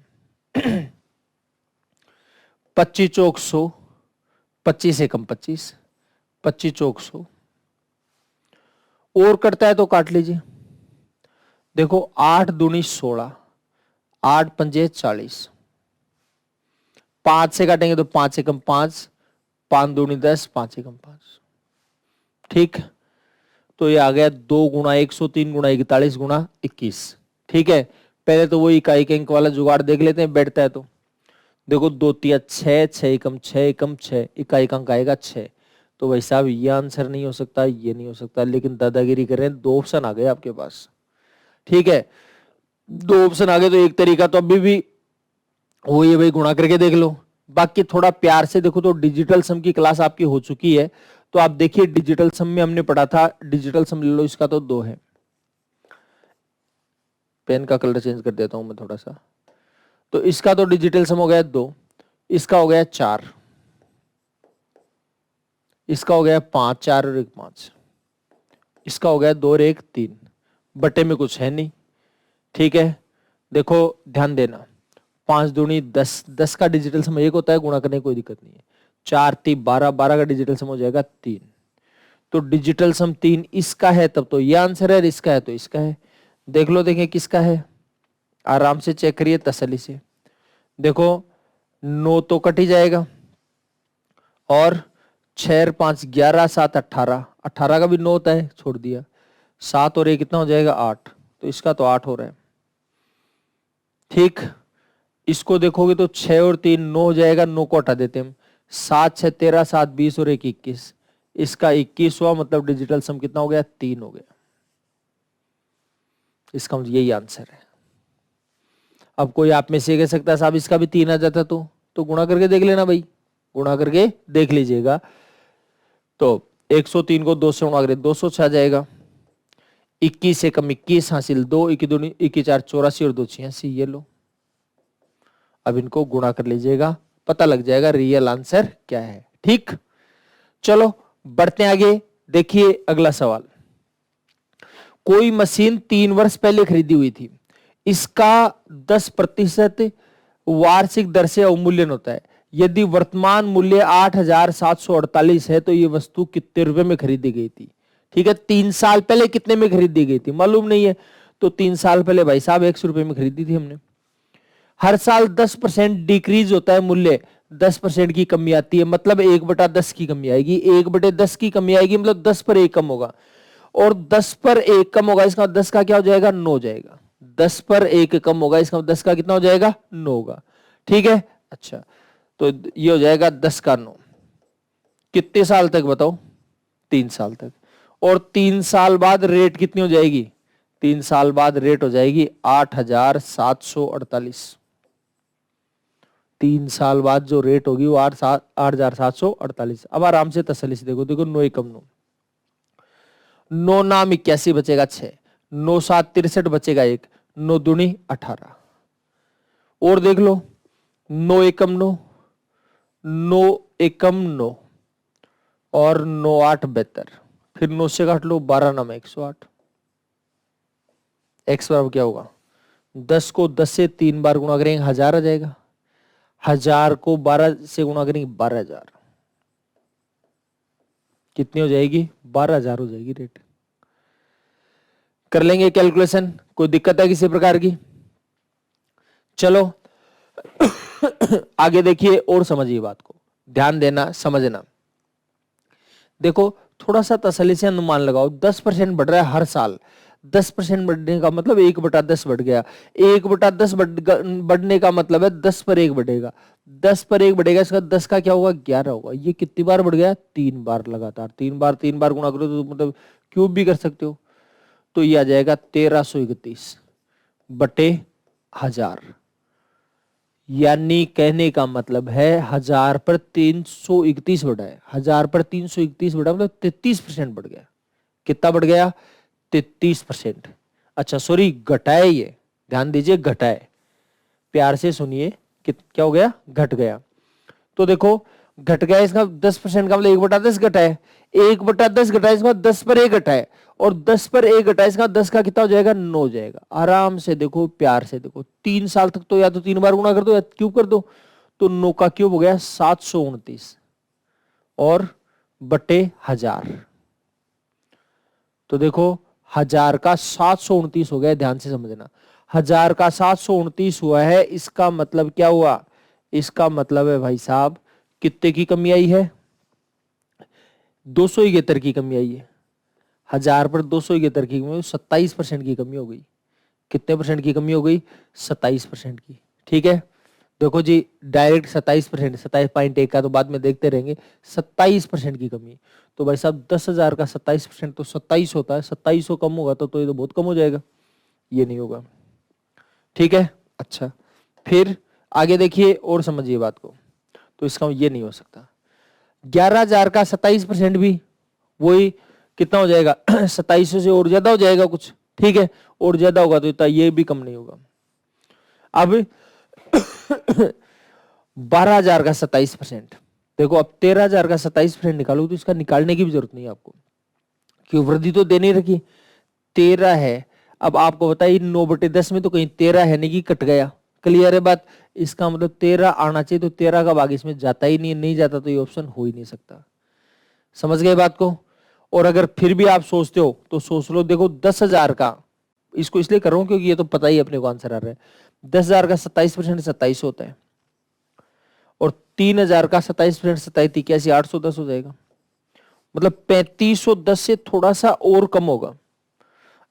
Speaker 1: 25 चौक 100, 25 से कम 25, 25 चौक 100 और कटता है तो काट लीजिए। देखो 8 दूनी 16, 8 पंजे 40, 5 से काटेंगे तो 5 से कम 5, 5 दूनी 10, 5 से कम 5। ठीक, तो ये आ गया 2 गुणा 103 गुणा 41 गुणा 21। ठीक है, पहले तो वो इकाई के अंक वाला जुगाड़ देख लेते हैं, बैठता है तो देखो 2 तिया 6, 6 एकम 6 एकम 6, इकाई का अंक आएगा 6। तो भाई साहब ये आंसर नहीं हो सकता, ये नहीं हो सकता, लेकिन दादागिरी करें, 2 ऑप्शन आ गए आपके पास। ठीक है, 2 ऑप्शन आ गए तो एक तरीका तो अभी भी वो ये भाई गुणा करके देख लो, बाकी थोड़ा प्यार से देखो। तो डिजिटल सम की क्लास आपकी हो चुकी है, तो आप देखिए डिजिटल सम में हमने पढ़ा था, डिजिटल सम ले लो, इसका तो 2 है। पेन का कलर चेंज कर देता हूं मैं थोड़ा सा, तो इसका तो डिजिटल सम हो गया 2, इसका हो गया 4, इसका हो गया 5, 4 और 1 5, इसका हो गया 2 और 1 3, बटे में कुछ है नहीं। ठीक है, देखो ध्यान देना, 5 दूनी 10, 10 का डिजिटल सम 1 होता है, गुणा करने की कोई दिक्कत नहीं है। 4 3 12, 12 का डिजिटल सम हो जाएगा 3, तो डिजिटल सम 3 इसका है, तब तो ये आंसर है, इसका है तो इसका है। देख लो, देखें किसका है, आराम से चेक करिए तसल्ली से। देखो 9 तो कट ही जाएगा, और 6 5 11 7 18, 18 का भी 9 होता है, छोड़ दिया, 7 और 1 कितना हो जाएगा 8, तो इसका तो 8 हो रहा है। ठीक, इसको देखोगे तो 6 और 3 9 हो जाएगा, 9 को हटा देते हम, 7 6 13, 7 20 और 1 21, इसका 21 हुआ, मतलब डिजिटल सम कितना हो गया 3 हो गया। इसका यही आंसर है। अब कोई आप में से कह सकता है साहब इसका भी 3 आ जाता तो गुणा करके देख लेना भाई, गुणा करके देख लीजिएगा। तो 103 को 2 से गुणा करें 200 आ जाएगा, 21 से कम 21 हासिल 2, 21 दूनी 21 4 84 और 2 86, ये लो। अब इनको गुणा कर लीजिएगा पता लग जाएगा रियल आंसर क्या है। ठीक, चलो बढ़ते आगे। देखिए अगला सवाल, कोई मशीन 3 वर्ष पहले खरीदी हुई थी, इसका 10% वार्षिक दर से अवमूल्यन होता है। यदि वर्तमान मूल्य 8,748 है तो ये वस्तु कितने रुपए में खरीदी गई थी। ठीक है, 3 साल पहले कितने में खरीदी गई थी मालूम नहीं है, तो 3 साल पहले भाई साहब 100 रुपए में खरीदी थी हमने। हर साल 10% डिक्रीज होता है मूल्य, 10% की कमी आती है, मतलब 1/10 की कमी आएगी। 1/10 की कमी आएगी मतलब 10 पर 1 कम होगा, और 10 पर 1 कम होगा, इसका 10 का क्या हो जाएगा 9 हो जाएगा। 10 पर 1 कम होगा, इसका 10 का कितना हो जाएगा 9 होगा। ठीक है, अच्छा, तो ये हो जाएगा 10 का 9। कितने साल तक बताओ, 3 साल तक। और 3 साल बाद रेट कितनी हो जाएगी, 3 साल बाद रेट हो जाएगी 8,748। 3 साल बाद जो रेट होगी वो 8,748। अब आराम से तसल्ली से देखो, देखो 9 एकम 9, 9 नाम 81 बचेगा 6, 9 7 63 बचेगा 1, 9 दूनी 18। और देख लो 9 एकम 9, 9 एकम 9 और 9 8 72, फिर 9 से काट लो, 12 नाम 108। एक्स बराबर क्या होगा, 10 को 10 से 3 बार गुणा करेंगे 1000 आ जाएगा, 1000 को 12 से गुणा करेंगे 12,000, कितनी हो जाएगी 12,000 हो जाएगी रेट। कर लेंगे कैलकुलेशन, कोई दिक्कत है किसी प्रकार की। चलो आगे देखिए और समझिए बात को, ध्यान देना समझना। देखो थोड़ा सा तसल्ली से अनुमान लगाओ, 10% बढ़ रहा है हर साल, 10% बढ़ने का मतलब 1/10 बढ़ गया, 1/10 बढ़ने का मतलब है 10 पर 1 बढ़ेगा, 10 पर 1 बढ़ेगा, इसका 10 का क्या होगा 11 होगा। ये कितनी बार बढ़ गया, 3 बार लगातार, 3 बार गुणा करो तो मतलब क्यूब भी कर सकते हो, तो ये आ जाएगा 1331 बटे 1000। यानी कहने का मतलब है 1000 पर 331 बढ़ा है, 1000 पर 331 बढ़ा मतलब 33% बढ़ गया। कितना बढ़ गया 33%। अच्छा सॉरी घटाए, ये ध्यान दीजिए घटाए, प्यार से सुनिए क्या हो गया घट गया। तो देखो घट गया, इसका 10% का मतलब 1/10 घटा है, 1/10 घटा है, इसका 10 पर 1 घटा है, और 10 पर 1 घटा है, इसका 10 का कितना हो जाएगा 9 हो जाएगा। आराम से देखो प्यार से देखो, 3 साल तक तो या तो 3 बार गुणा कर दो या क्यूब कर दो, तो 9 का क्यूब हो गया 729 और बटे 1000। तो देखो 1000 का 729 हो गया, ध्यान से समझना, 1000 का 729 हुआ है, इसका मतलब क्या हुआ, इसका मतलब है भाई साहब कितने की कमी आई है, 271 की कमी आई है। 1000 पर 271 की कमी, 27% की कमी हो गई। कितने परसेंट की कमी हो गई 27% की। ठीक है, देखो जी डायरेक्ट 27%, 27.1 का तो बाद में देखते रहेंगे, 27% की कमी। तो भाई साहब 10,000 का 27% तो 27 होता है, 2700 कम होगा तो ये तो बहुत कम हो जाएगा, ये नहीं होगा। ठीक है, अच्छा फिर आगे देखिए और समझिए बात को, तो इसका ये नहीं हो सकता। 11,000 का 27% भी वही कितना हो जाएगा 2700 से और ज्यादा हो जाएगा कुछ। ठीक है, और ज्यादा होगा तो इतना, ये भी कम नहीं होगा। अब 12,000 का 27%, देखो अब 13,000 का 27% निकालो, तो इसका निकालने की भी जरूरत नहीं है आपको, क्यों वृद्धि तो देने रखी 13 है। अब आपको बताइए 9/10 में तो कहीं 13 है नहीं कि कट गया, क्लियर है बात। इसका मतलब 13 आना चाहिए, तो 13 का भाग इसमें जाता ही नहीं, नहीं जाता तो ये ऑप्शन हो ही नहीं सकता। समझ गए बात को। और अगर फिर भी आप सोचते हो तो सोच लो, देखो 10,000 का, इसको इसलिए कर रहा हूं क्योंकि ये तो पता ही अपने को आंसर आ रहा है, 10,000 का 27% 27 होता है, और 3,000 का 27% 27 81 810 हो जाएगा, मतलब 3510 से थोड़ा सा और कम होगा।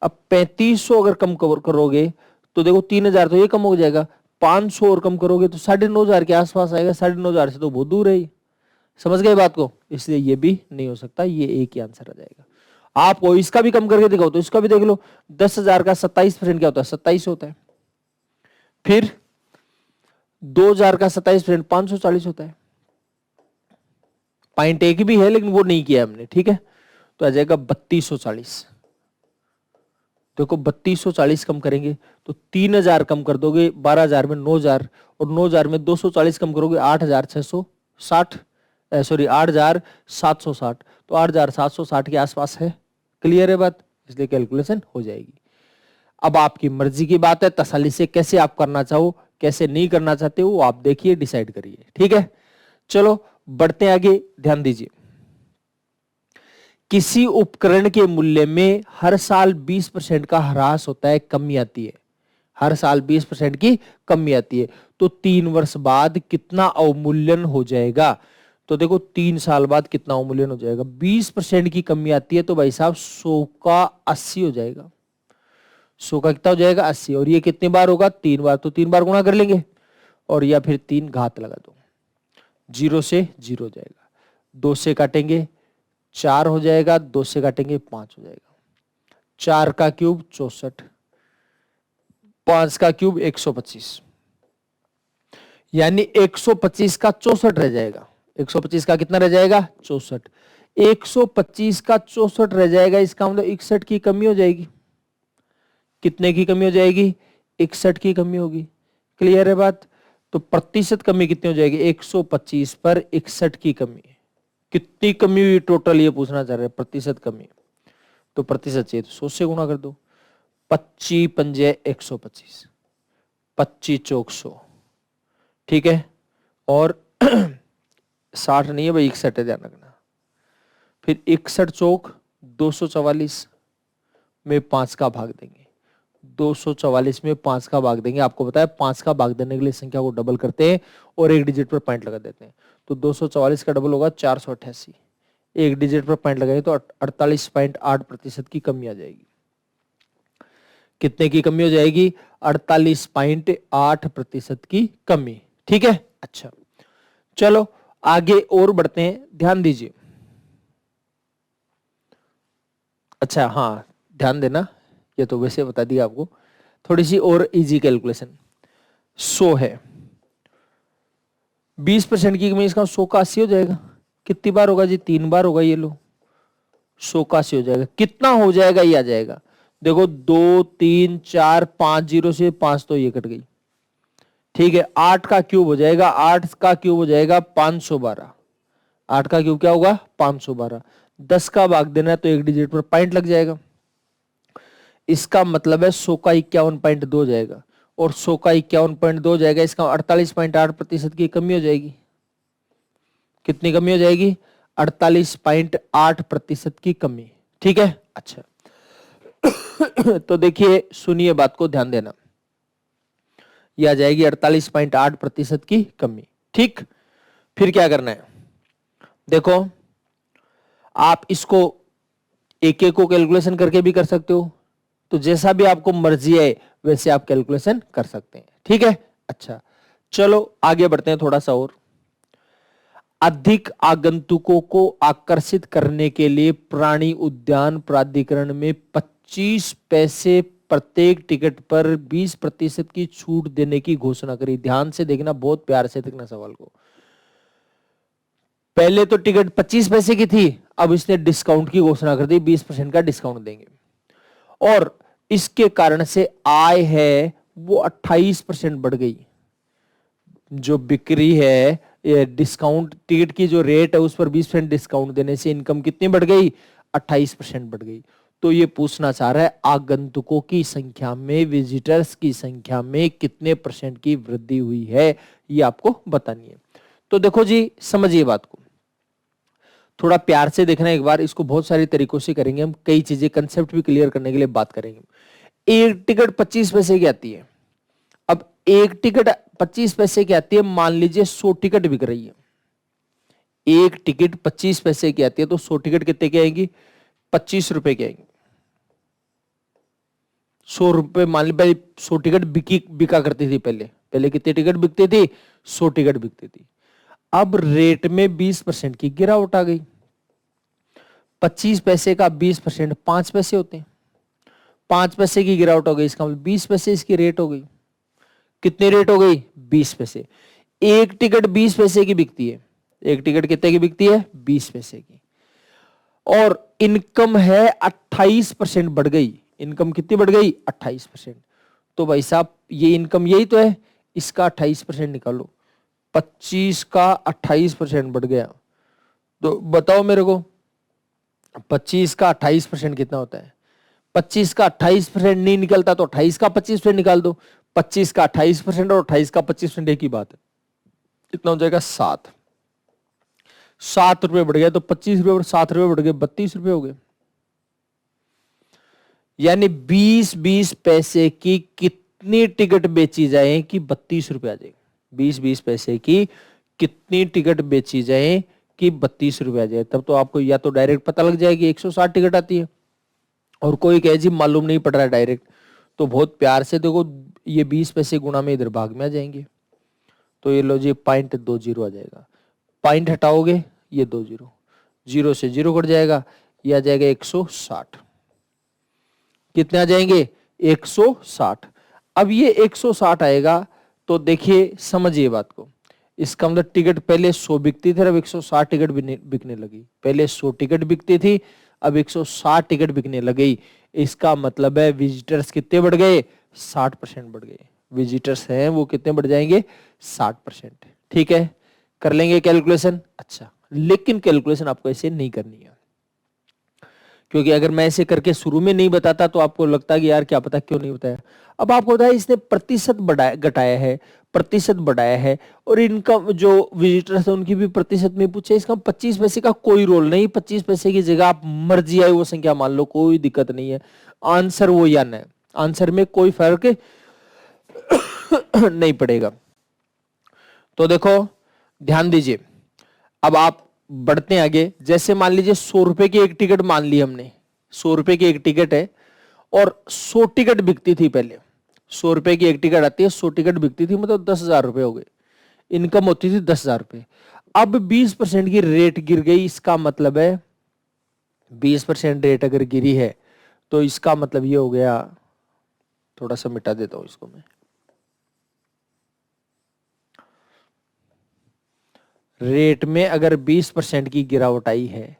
Speaker 1: अब 3500 अगर कम कवर करोगे तो देखो 3,000 तो ये कम हो जाएगा, 500 और कम करोगे तो 9,500 के आसपास आएगा, 9,500 से तो बहुत दूर है। समझ गए बात को, इसलिए ये भी नहीं हो सकता, ये एक ही आंसर आ जाएगा। आपको इसका भी कम करके दिखाओ तो इसका भी देख लो, 10,000 का 27% क्या होता है 27 होता है, फिर 2,000 का 27% 540 होता है। पॉइंट एक भी है लेकिन वो नहीं किया हमने, ठीक है, तो आ जाएगा 3240। देखो 3240 कम करेंगे तो 3000 कम कर दोगे, 12000 में 9000, और 9000 में 240 कम करोगे 8660, सॉरी 8760, तो 8760 के आसपास है। क्लियर है बात, इसलिए कैलकुलेशन हो जाएगी। अब आपकी मर्जी की बात है, तसल्ली से कैसे आप करना चाहो, कैसे नहीं करना चाहते हो वो आप देखिए, डिसाइड करिए। ठीक है, चलो बढ़ते हैं आगे, ध्यान दीजिए। किसी उपकरण के मूल्य में हर साल 20% का ह्रास होता है, कमी आती है, हर साल 20% की कमी आती है, तो 3 वर्ष बाद कितना अवमूल्यन हो जाएगा? तो देखो 3 साल बाद कितना अवमूल्यन हो जाएगा? 20% की कमी आती है तो भाई साहब 100 का 80 हो जाएगा। 100 का कितना हो जाएगा? 80। और ये कितनी बार होगा? 3 बार, तो 3 बार गुणा कर लेंगे और या फिर 3 घात लगा दो, 0 से 0 हो जाएगा, 2 से काटेंगे 4 हो जाएगा, 2 से काटेंगे 5 हो जाएगा, 4 का क्यूब 64, 5 का क्यूब 125, यानी 125 का 64 रह जाएगा। 125 का कितना रह जाएगा? 64। 125 का 64 रह जाएगा, इसका मतलब 61 की कमी हो जाएगी। कितने की कमी हो जाएगी? 61 की कमी होगी। क्लियर है बात? तो प्रतिशत कमी कितनी हो जाएगी? 125 पर 61 की कमी। कितनी कमी हुई टोटल, ये पूछना चाह रहे हैं, प्रतिशत कमी। तो प्रतिशत चाहिए तो 100 से गुणा कर दो, 25 पंजे 125, 25 चौक 100, ठीक है। और 60 नहीं है भाई, 61 है, ध्यान रखना। फिर 61 चौक 244 में 5 का भाग देंगे, 244 में 5 का भाग देंगे। आपको पता है 5 का भाग देने के लिए संख्या को डबल करते हैं और एक डिजिट पर पॉइंट लगा देते हैं। तो 244 का डबल होगा 488, एक डिजिट पर पॉइंट लगाए तो 48.8% की कमी आ जाएगी। कितने की कमी हो जाएगी? 48.8% की कमी। ठीक है, अच्छा चलो आगे और बढ़ते हैं, ध्यान दीजिए। अच्छा हाँ, ध्यान देना, ये तो वैसे बता दिया आपको, थोड़ी सी और इजी कैलकुलेशन। 100 है, 20% की कमी, इसका 100 का 80 हो जाएगा। कितनी बार होगा जी? 3 बार होगा। ये लो 100 का 80 हो जाएगा। कितना हो जाएगा? ये आ जाएगा, देखो 2 3 4 5 0 से 5 तो ये कट गई, ठीक है। 8 का क्यूब हो जाएगा, 8 का क्यूब हो जाएगा 512, 8 का क्यूब क्या होगा? 512। 10 का भाग देना है तो एक डिजिट पर पॉइंट लग जाएगा, इसका मतलब है 100 का 51.2 हो जाएगा, और 100 का 51.2 हो जाएगा, इसका 48.8% की कमी हो जाएगी। कितनी कमी हो जाएगी? 48.8% की कमी। ठीक है, अच्छा तो देखिए सुनिए, बात को ध्यान देना, यह आ जाएगी 48.8% की कमी। ठीक, फिर क्या करना है? देखो आप इसको एक एक को कैलकुलेशन करके भी कर सकते हो, तो जैसा भी आपको मर्जी है वैसे आप कैलकुलेशन कर सकते हैं। ठीक है, अच्छा चलो आगे बढ़ते हैं थोड़ा सा और। अधिक आगंतुकों को आकर्षित करने के लिए प्राणी उद्यान प्राधिकरण में 25 पैसे प्रत्येक टिकट पर 20% की छूट देने की घोषणा करी। ध्यान से देखना, बहुत प्यार से देखना सवाल को। पहले तो टिकट 25 पैसे की थी, अब इसने डिस्काउंट की घोषणा कर दी, 20% का डिस्काउंट देंगे, और इसके कारण से आय है वो 28% बढ़ गई। जो बिक्री है, ये डिस्काउंट टिकट की जो रेट है उस पर 20% डिस्काउंट देने से इनकम कितनी बढ़ गई? 28% बढ़ गई। तो ये पूछना चाह रहा है आगंतुकों की संख्या में, विजिटर्स की संख्या में कितने % की वृद्धि हुई है, ये आपको बतानी है। तो देखो जी, समझिए बात को, थोड़ा प्यार से देखना एक बार, इसको बहुत सारे तरीकों से करेंगे हम, कई चीजें कंसेप्ट भी क्लियर करने के लिए बात करेंगे। एक टिकट 25 पैसे की आती है। अब एक टिकट 25 पैसे की आती है, मान लीजिए 100 टिकट बिक रही है। एक टिकट 25 पैसे की आती है तो 100 टिकट कितने की आएंगी? 25 रुपए की आएंगी। 100 रुपए मान ली, पहले 100 टिकट बिका करती थी, पहले कितनी टिकट बिकती थी? 100 टिकट बिकती थी। अब रेट में 20% की गिरावट आ गई। 25 पैसे का 20% 5 पैसे होते हैं, 5 पैसे की गिरावट हो गई, इसका मतलब 20 पैसे इसकी रेट हो गई। कितनी रेट हो गई? 20 पैसे। एक टिकट 20 पैसे की बिकती है, एक टिकट कितने की बिकती है? 20 पैसे की, और इनकम है 28% बढ़ गई। इनकम कितनी बढ़ गई 28%। तो भाई साहब ये इनकम यही तो है, इसका 28% निकालो। 25 का 28% बढ़ गया, तो बताओ मेरे को 25 का 28% कितना होता है? 25 का 28% नहीं निकलता तो 28 का 25% निकाल दो। 25 का 28% और 28 का 25% एक ही बात है, कितना हो जाएगा 7। 7 रुपए बढ़ गया, तो 25 रुपए और 7 रुपए बढ़ गए 32 रुपए हो गए। यानी 20-20 पैसे की कितनी टिकट बेची जाए कि 32 रुपए आ जाए? 20-20 पैसे की कितनी टिकट बेची जाए कि 32 रुपए आ जाए? तब तो आपको या तो डायरेक्ट पता लग जाएगी 160 टिकट आती है, और कोई कहे जी मालूम नहीं पड़ रहा है डायरेक्ट, तो बहुत प्यार से देखो ये 20 पैसे गुणा में इधर भाग में आ जाएंगे। तो ये लो जी 0.20 आ जाएगा, पॉइंट हटाओगे ये 2 जीरो, जीरो से जीरो कट जाएगा, ये आ जाएगा 160। कितने आ जाएंगे 160। अब ये 160 आएगा तो देखिए समझिए बात को, इसका मतलब टिकट पहले 100 बिकती थी, अब 160 टिकट बिकने लगी। पहले 100 टिकट बिकती थी, अब 160 टिकट बिकने लगी। इसका मतलब है विजिटर्स कितने बढ़ गए 60% बढ़ गए। विजिटर्स हैं वो कितने बढ़ जाएंगे 60%। ठीक है, कर लेंगे कैलकुलेशन। अच्छा, लेकिन कैलकुलेशन आपको ऐसे नहीं करनी है, क्योंकि अगर मैं ऐसे करके शुरू में नहीं बताता तो आपको लगता कि यार क्या पता क्यों नहीं बताया। अब आपको बताया इसने प्रतिशत बढ़ाया, घटाया है, प्रतिशत बढ़ाया है, और इनका जो विजिटर्स है उनकी भी प्रतिशत में पूछे। इसका 25 पैसे का कोई रोल नहीं, 25 पैसे की जगह आप मर्जी आए वो संख्या मान लो, कोई दिक्कत नहीं है। आंसर वो या न, आंसर में कोई फर्क नहीं पड़ेगा। तो देखो ध्यान दीजिए, अब आप बढ़ते हैं आगे। जैसे मान लीजिए 100 रुपए की एक टिकट मान ली हमने, 100 रुपए की एक टिकट है और 100 टिकट बिकती थी पहले। 100 रुपए की एक टिकट आती है, 100 टिकट बिकती थी, मतलब 10,000 रुपए हो गए, इनकम होती थी 10,000 रुपए। अब 20% की रेट गिर गई, इसका मतलब है 20% रेट अगर गिरी है तो इसका मतलब ये हो गया, थोड़ा सा मिटा देता हूं इसको मैं, रेट में अगर 20% की गिरावट आई है,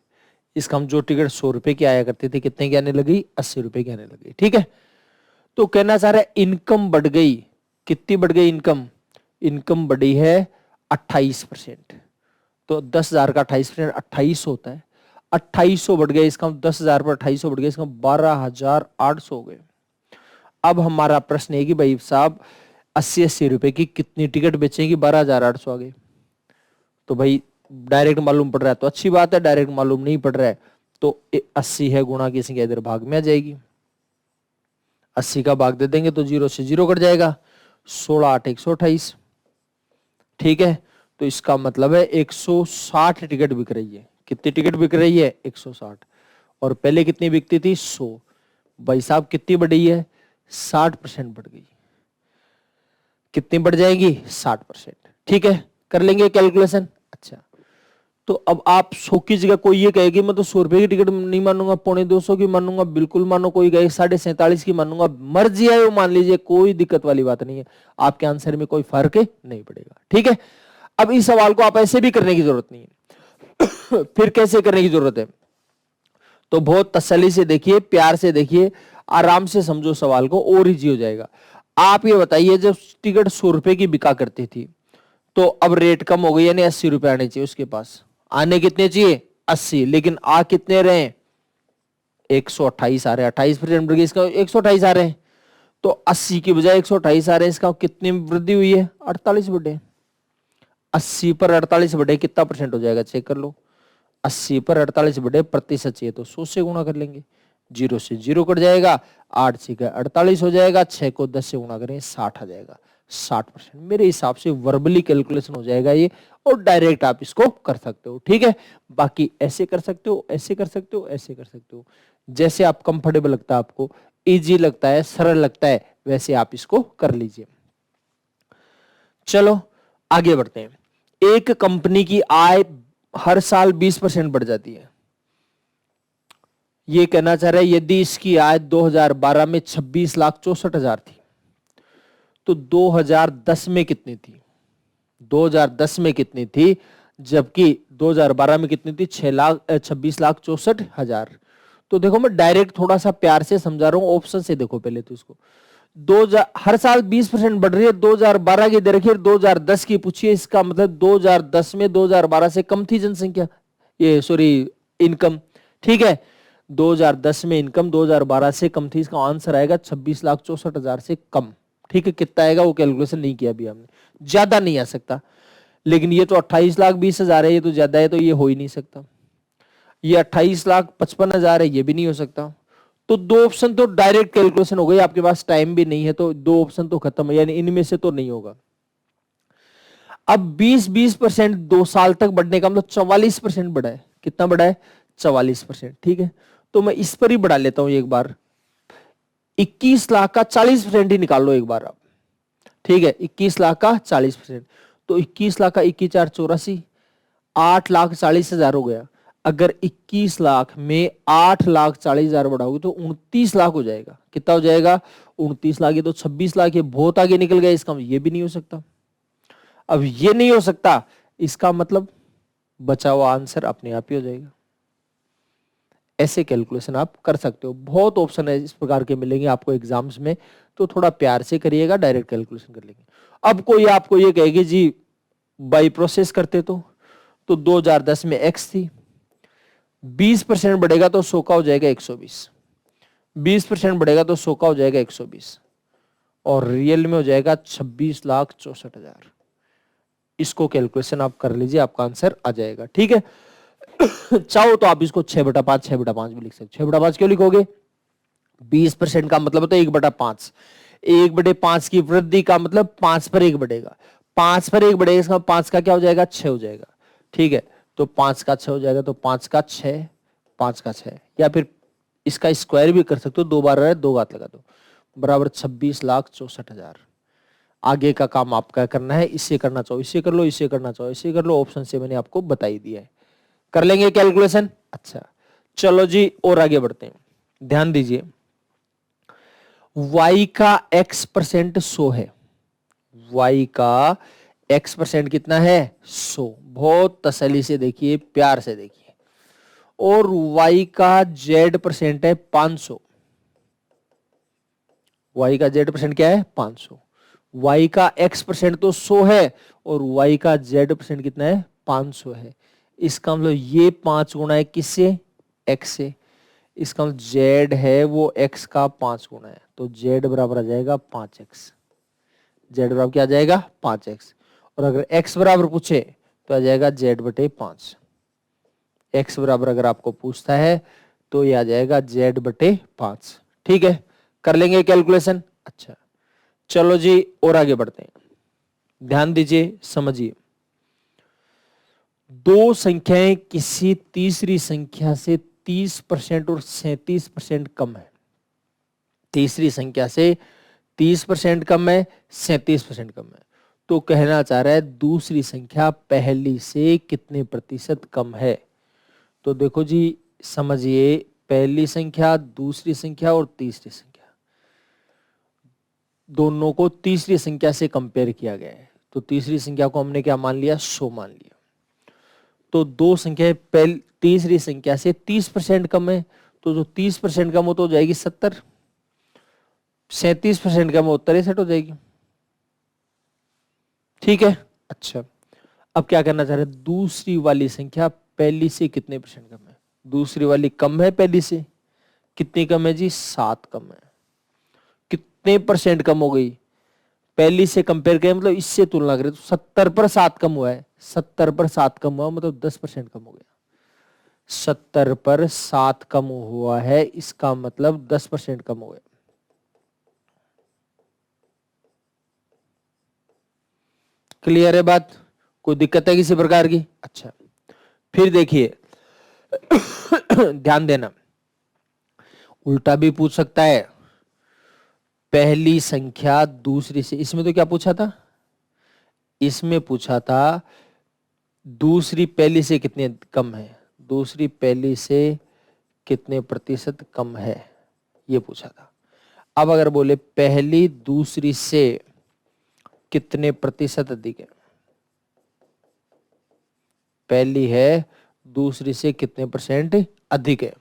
Speaker 1: इसका हम जो टिकट 100 रुपए की आया करते थे कितने की आने लगी 80 रुपए की आने लगी। ठीक है, तो कहना चाह रहा है इनकम बढ़ गई, कितनी बढ़ गई इनकम? इनकम बढ़ी है 28%। तो 10,000 का 28% 2800 होता है, 2800 बढ़ गया, इसका 10,000 पर 2800 बढ़ गया, इसका 12,800 हो गए। अब हमारा प्रश्न है कि भाई साहब 80-80 रुपए की कितनी टिकट बेचेंगी, 12,800 आ गए। तो भाई डायरेक्ट मालूम पड़ रहा है तो अच्छी बात है, डायरेक्ट मालूम नहीं पड़ रहा है तो 80 है गुणा की संख्या इधर भाग में आ जाएगी, 80 का भाग दे देंगे तो जीरो से जीरो कट जाएगा, 16 8 128। ठीक है, तो इसका मतलब है 160 टिकट बिक रही है। कितनी टिकट बिक रही है 160, और पहले कितनी बिकती थी 100। भाई साहब कितनी बढ़ी है 60% बढ़ गई। कितनी बढ़ जाएगी 60%। ठीक है, कर लेंगे कैलकुलेशन। अच्छा, तो अब आप 100 की जगह कोई ये कहेगी मैं तो 100 रुपए की टिकट नहीं मानूंगा, 250 की मानूंगा, बिल्कुल मानो, कोई कहे 47.5 की मानूंगा, मर्जी है वो मान लीजिए, कोई दिक्कत वाली बात नहीं है, आपके आंसर में कोई फर्क नहीं पड़ेगा। ठीक है, अब इस सवाल को आप ऐसे भी करने की जरूरत नहीं है फिर कैसे करने की जरूरत है? तो बहुत तसल्ली से देखिए, प्यार से देखिए, आराम से समझो सवाल को, और इजी हो जाएगा। आप ये बताइए जब टिकट 100 रुपए की बिका करती थी तो अब रेट कम हो गई, यानी 80 रुपए आने चाहिए उसके पास, आने कितने चाहिए 80, लेकिन आ कितने रहे 128 आ रहे हैं, 28% बढ़ गई, इसका 128 आ रहे हैं, तो 80 की बजाय 128 आ रहे हैं, इसका कितनी वृद्धि हुई है 48 बढ़े। 80 पर 48 बढ़े कितना परसेंट हो जाएगा चेक कर लो, 80 पर 48 बढ़े प्रतिशत चाहिए तो 100 से गुणा कर लेंगे, जीरो से जीरो कट जाएगा, 8 से 48 हो जाएगा, 6 को 10 से गुणा करें 60 आ जाएगा, 60%। मेरे हिसाब से वर्बली कैलकुलेशन हो जाएगा ये, और डायरेक्ट आप इसको कर सकते हो। ठीक है, बाकी ऐसे कर सकते हो, ऐसे कर सकते हो, ऐसे कर सकते हो, जैसे आप कंफर्टेबल लगता है, आपको इजी लगता है, सरल लगता है, वैसे आप इसको कर लीजिए। चलो आगे बढ़ते हैं। एक कंपनी की आय हर साल 20% बढ़ जाती है। ये कहना चाह रहा है यदि इसकी आय 2012 में 26,64,000 थी तो 2010 में कितनी थी? 2010 में कितनी थी, जबकि 2012 में कितनी थी 26,64,000। तो देखो मैं डायरेक्ट थोड़ा सा प्यार से समझा रहा हूं, ऑप्शन से देखो पहले तो इसको। हर साल 20% बढ़ रही है, 2012 की दे रखी है, 2010 की पूछिए, इसका मतलब 2010 में 2012 से कम थी जनसंख्या, ये सॉरी इनकम, ठीक है। 2010 में इनकम 2012 से कम थी, इसका आंसर आएगा 26,64,000 से कम। ठीक है, कितना आएगा वो कैलकुलेशन नहीं किया अभी हमने, ज्यादा नहीं आ सकता। लेकिन ये तो 28,20,000 है, ये तो ज्यादा है, तो ये हो ही नहीं सकता। ये 28,55,000 है, ये भी नहीं हो सकता। तो दो ऑप्शन तो डायरेक्ट कैलकुलेशन हो गई, आपके पास टाइम भी नहीं है, तो दो ऑप्शन तो खत्म है, यानी इनमें से तो नहीं होगा। अब 20% 2 साल तक बढ़ने का मतलब 44% बढ़ा है। कितना बढ़ा है? 44%। ठीक है, तो मैं इस पर ही बढ़ा लेता हूं एक बार। 21 लाख का 40% ही निकाल लो एक बार आप। ठीक है, 21 लाख का 40%, तो 21 लाख का 21,484, 8,40,000 हो गया। अगर 21 लाख में 8,40,000 बढ़ाओगे तो 29 लाख हो जाएगा। कितना हो जाएगा? 29 लाख। ये तो 26 लाख, ये बहुत आगे निकल गया, इसका ये भी नहीं हो सकता। अब ये नहीं हो सकता, इसका मतलब बचा हुआ आंसर अपने आप ही हो जाएगा। ऐसे कैलकुलेशन आप कर सकते हो, बहुत ऑप्शन है इस प्रकार के मिलेंगे आपको एग्जाम्स में, तो थोड़ा प्यार से करिएगा, डायरेक्ट कैलकुलेशन कर लेंगे। अब कोई आपको ये कहेगी जी बाई प्रोसेस करते तो 2010 में x थी, 20% बढ़ेगा तो 100 का हो जाएगा 120, 20% बढ़ेगा तो 100 का हो जाएगा 120, और रियल में हो जाएगा 26,64,000। इसको कैलकुलेशन आप कर लीजिए, आपका आंसर आ जाएगा। ठीक है, चाहो तो आप इसको 6/5 6/5 भी लिख सकते। 6/5 क्यों लिखोगे? 20% का मतलब होता है 1/5, 1/5 की वृद्धि का मतलब 5 पर 1 बढ़ेगा, 5 पर 1 बढ़ेगा, इसका 5 का क्या हो जाएगा? 6 हो जाएगा। ठीक है, तो 5 का 6 हो जाएगा, तो 5 का 6, 5 का 6, या फिर इसका स्क्वायर भी कर सकते हो, 2 बार है, 2 घात लगा दो, बराबर 26,64,000। आगे का काम आपका करना है, इससे करना चाहो इससे कर लो, इससे करना चाहो इससे कर लो, ऑप्शन से मैंने आपको बता ही दिया है। कर लेंगे कैलकुलेशन? अच्छा चलो जी, और आगे बढ़ते हैं। ध्यान दीजिए, y का x% 100 है, y का x% कितना है? 100। बहुत तसल्ली से देखिए, प्यार से देखिए। और y का z% है 500। y का z% क्या है? 500। y का x% तो 100 है, और y का z% कितना है? 500 है। इसका मतलब ये 5 गुना है किससे? x से। इसका मतलब z है वो x का 5 गुना है, तो z बराबर आ जाएगा 5x। z बराबर क्या आ जाएगा? 5x। और अगर x बराबर पूछे तो आ जाएगा z/5। x बराबर अगर आपको पूछता है तो ये आ जाएगा z/5। ठीक है, कर लेंगे कैलकुलेशन? अच्छा चलो जी, और आगे बढ़ते हैं। ध्यान दीजिए, समझिए। दो संख्याएं किसी तीसरी संख्या से 30% और 37% कम है। तीसरी संख्या से 30% कम है, 37% कम है, तो कहना चाह रहा है दूसरी संख्या पहली से कितने प्रतिशत कम है। तो देखो जी, समझिए, पहली संख्या, दूसरी संख्या और तीसरी संख्या, दोनों को तीसरी संख्या से कंपेयर किया गया है। तो तीसरी संख्या को हमने क्या मान लिया? 100 मान लिया। तो दो संख्याएं पहली तीसरी संख्या से 30% कम है, तो जो 30% कम हो तो हो जाएगी 70, 37% कम हो 63 हो जाएगी। ठीक है, अच्छा अब क्या करना चाह रहे हैं? दूसरी वाली संख्या पहली से कितने % कम है? दूसरी वाली कम है पहली से, कितनी कम है जी? 7 कम है। कितने % कम हो गई? पहली से कंपेयर करें मतलब इससे तुलना करें तो 70 पर 7 कम हुआ है, 70 पर 7 कम हुआ मतलब 10% कम हो गया। 70 पर 7 कम हुआ है, इसका मतलब 10% कम हो गया। क्लियर है बात? कोई दिक्कत है किसी प्रकार की? अच्छा फिर देखिए, ध्यान देना, उल्टा भी पूछ सकता है। पहली संख्या दूसरी से, इसमें तो क्या पूछा था? इसमें पूछा था दूसरी पहली से कितने कम है, दूसरी पहली से कितने प्रतिशत कम है, ये पूछा था। अब अगर बोले पहली दूसरी से कितने प्रतिशत अधिक है, पहली है दूसरी से कितने % अधिक है,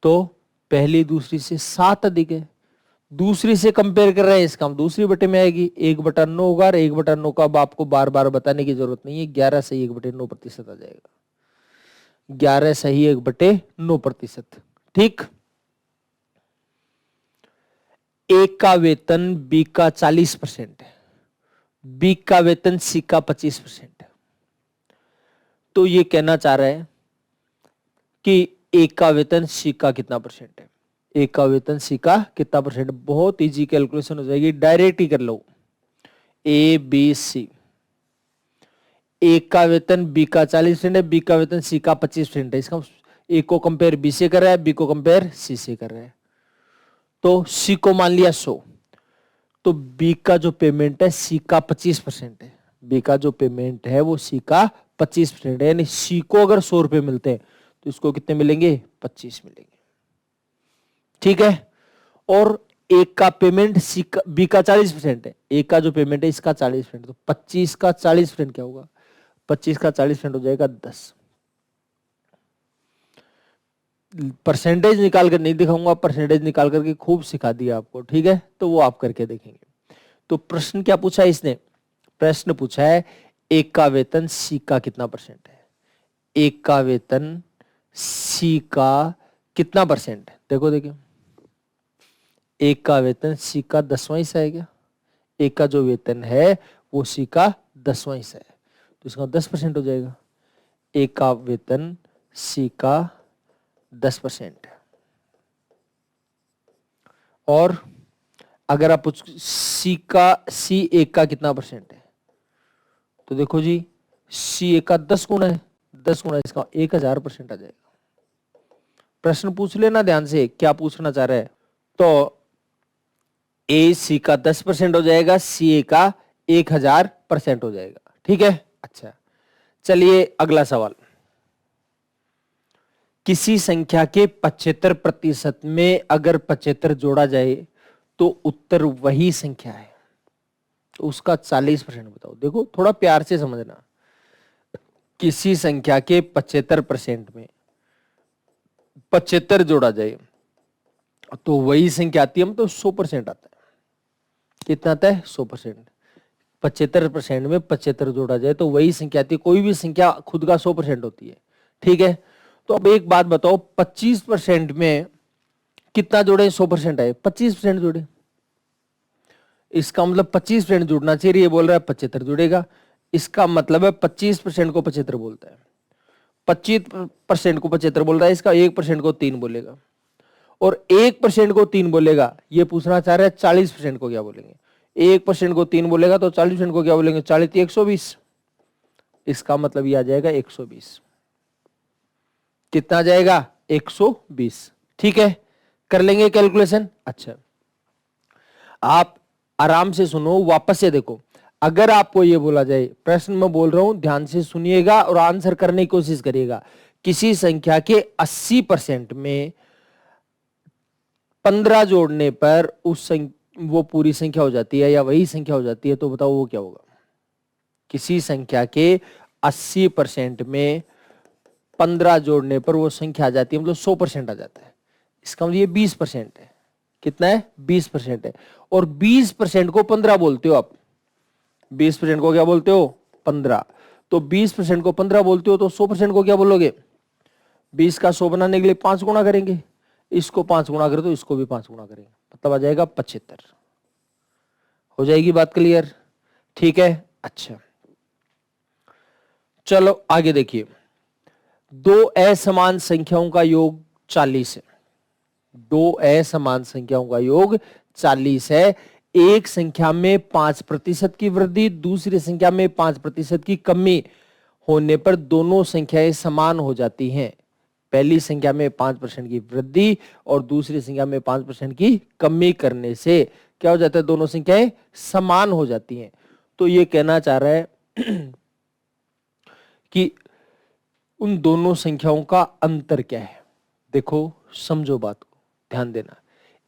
Speaker 1: तो पहली दूसरी से 7 अधिक है, दूसरी से कंपेयर कर रहे हैं, इसका हम दूसरी बटे में आएगी, 1/9 होगा, और 1/9 का अब आपको बार बार बताने की जरूरत नहीं है, 11 सही 1/9% आ जाएगा, 11 सही 1/9%। ठीक। ए का वेतन बी का 40% है, बी का वेतन सी का 25% है। तो ये कहना चाह रहा है कि ए का वेतन सी का कितना परसेंट है, ए का वेतन सी का कितना परसेंट। बहुत इजी कैलकुलेशन हो जाएगी, डायरेक्ट ही कर लो। ए बी सी, ए का वेतन बी का 40% है, बी का वेतन सी का 25% है। इसका ए को कंपेयर बी से कर रहा है, बी को कंपेयर सी से कर रहा है। तो सी को मान लिया 100, तो बी का जो पेमेंट है सी का 25% है, बी का जो पेमेंट है वो सी का 25% है। यानी सी को अगर 100 रुपए मिलते हैं तो इसको कितने मिलेंगे, 25 मिलेंगे। ठीक है। और एक का पेमेंट सी का बी का 40% है, एक का जो पेमेंट है इसका 40%, तो 25 का 40% क्या होगा, 25 का 40% हो जाएगा 10। परसेंटेज निकाल कर नहीं दिखाऊंगा, परसेंटेज निकाल करके खूब सिखा दिया आपको। ठीक है, तो वो आप करके देखेंगे। तो प्रश्न क्या पूछा है इसने, प्रश्न पूछा है एक का वेतन सी का कितना परसेंट है, एक का वेतन सी का कितना परसेंट है। देखो देखिए, एक का वेतन सी का 10वां हिस्सा है क्या, एक का जो वेतन है वो सी का 10वां हिस्सा है, तो इसका 10% हो जाएगा। एक का वेतन सी का 10%। और अगर आप सी एक का कितना परसेंट है, तो देखो जी सी एक का 10 गुना है, 10 गुना इसका 1000% आ जाएगा। प्रश्न पूछ लेना ध्यान से क्या पूछना चाह रहा है। तो ए सी का 10% हो जाएगा, सी ए का 1000% हो जाएगा। ठीक है। अच्छा, चलिए अगला सवाल। किसी संख्या के 75% में अगर 75 जोड़ा जाए तो उत्तर वही संख्या है, तो उसका 40% बताओ। देखो थोड़ा प्यार से समझना, किसी संख्या के 75% में 75 जोड़ा जाए तो वही संख्या आती है, मतलब 100% आता है। कितना आता है, 100%। 75% में 75 जोड़ा जाए तो वही संख्या आती है, कोई भी संख्या खुद का 100% होती है। ठीक है। तो अब एक बात बताओ, 25% में कितना जोड़े, 100% आए, 25% जोड़े, इसका मतलब 25% जुड़ना चाहिए, ये बोल रहा है 75 जुड़ेगा, इसका मतलब है 25% को 75 बोलता है, 25% को 75 बोल रहा है, इसका 1% को 3 बोलेगा, और 1% को 3 बोलेगा। ये पूछना चाह रहा है 40% को क्या बोलेंगे, 1% को 3 बोलेगा तो 40% को क्या बोलेंगे, 40 120, इसका मतलब ये आ जाएगा 120। कितना आ जाएगा, 120। ठीक है, कर लेंगे कैलकुलेशन। अच्छा, आप आराम से सुनो, वापस से देखो। अगर आपको ये बोला जाए, प्रश्न में बोल रहा हूं, ध्यान से सुनिएगा और आंसर करने की कोशिश करिएगा। किसी संख्या के 80% में 15 जोड़ने पर वो पूरी संख्या हो जाती है या वही संख्या हो जाती है, तो बताओ वो क्या होगा। किसी संख्या के 80% में 15 जोड़ने पर वो संख्या आ जाती है, मतलब 100% आ जाता है। इसका मतलब ये 20% है। कितना है, 20% है। और 20% को 15 बोलते हो आप, 20% को क्या बोलते हो, 15। तो 20% को 15 बोलते हो तो 100% को क्या बोलोगे, 20 का 100 बनाने के लिए 5 गुना करेंगे, इसको 5 गुना करें तो इसको भी 5 गुना करेंगे, मतलब आ जाएगा 75। हो जाएगी बात क्लियर। ठीक है। अच्छा, चलो आगे देखिए। दो असमान संख्याओं का योग 40 है, दो असमान संख्याओं का योग 40 है। एक संख्या में 5% की वृद्धि, दूसरी संख्या में 5% की कमी होने पर दोनों संख्याएं समान हो जाती हैं। पहली संख्या में 5% की वृद्धि और दूसरी संख्या में 5% की कमी करने से क्या हो जाता है, दोनों संख्याएं समान हो जाती हैं। तो ये कहना चाह रहा है कि उन दोनों संख्याओं का अंतर क्या है। देखो समझो बात को, ध्यान देना।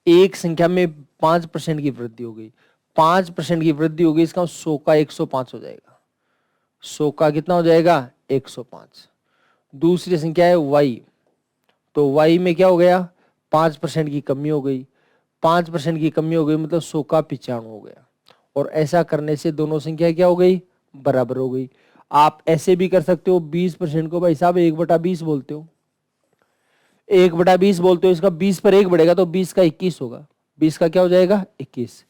Speaker 1: एक संख्या में 5% की वृद्धि हो गई, 5% की वृद्धि हो गई, इसका 100 का 105 हो जाएगा, 100 का कितना हो जाएगा, 105। दूसरी संख्या है y, तो y में क्या हो गया, 5% की कमी हो गई, 5% की कमी हो गई मतलब 100 का 95 हो गया। और ऐसा करने से दोनों संख्या क्या हो गई, बराबर हो गई। आप ऐसे भी कर सकते हो, 20% को भाई साहब 1/20 बोलते हो, 1/20 बोलते हो, इसका 20 पर 1 बढ़ेगा तो 20 का 21 होगा, 20 का क्या हो जाएगा 21।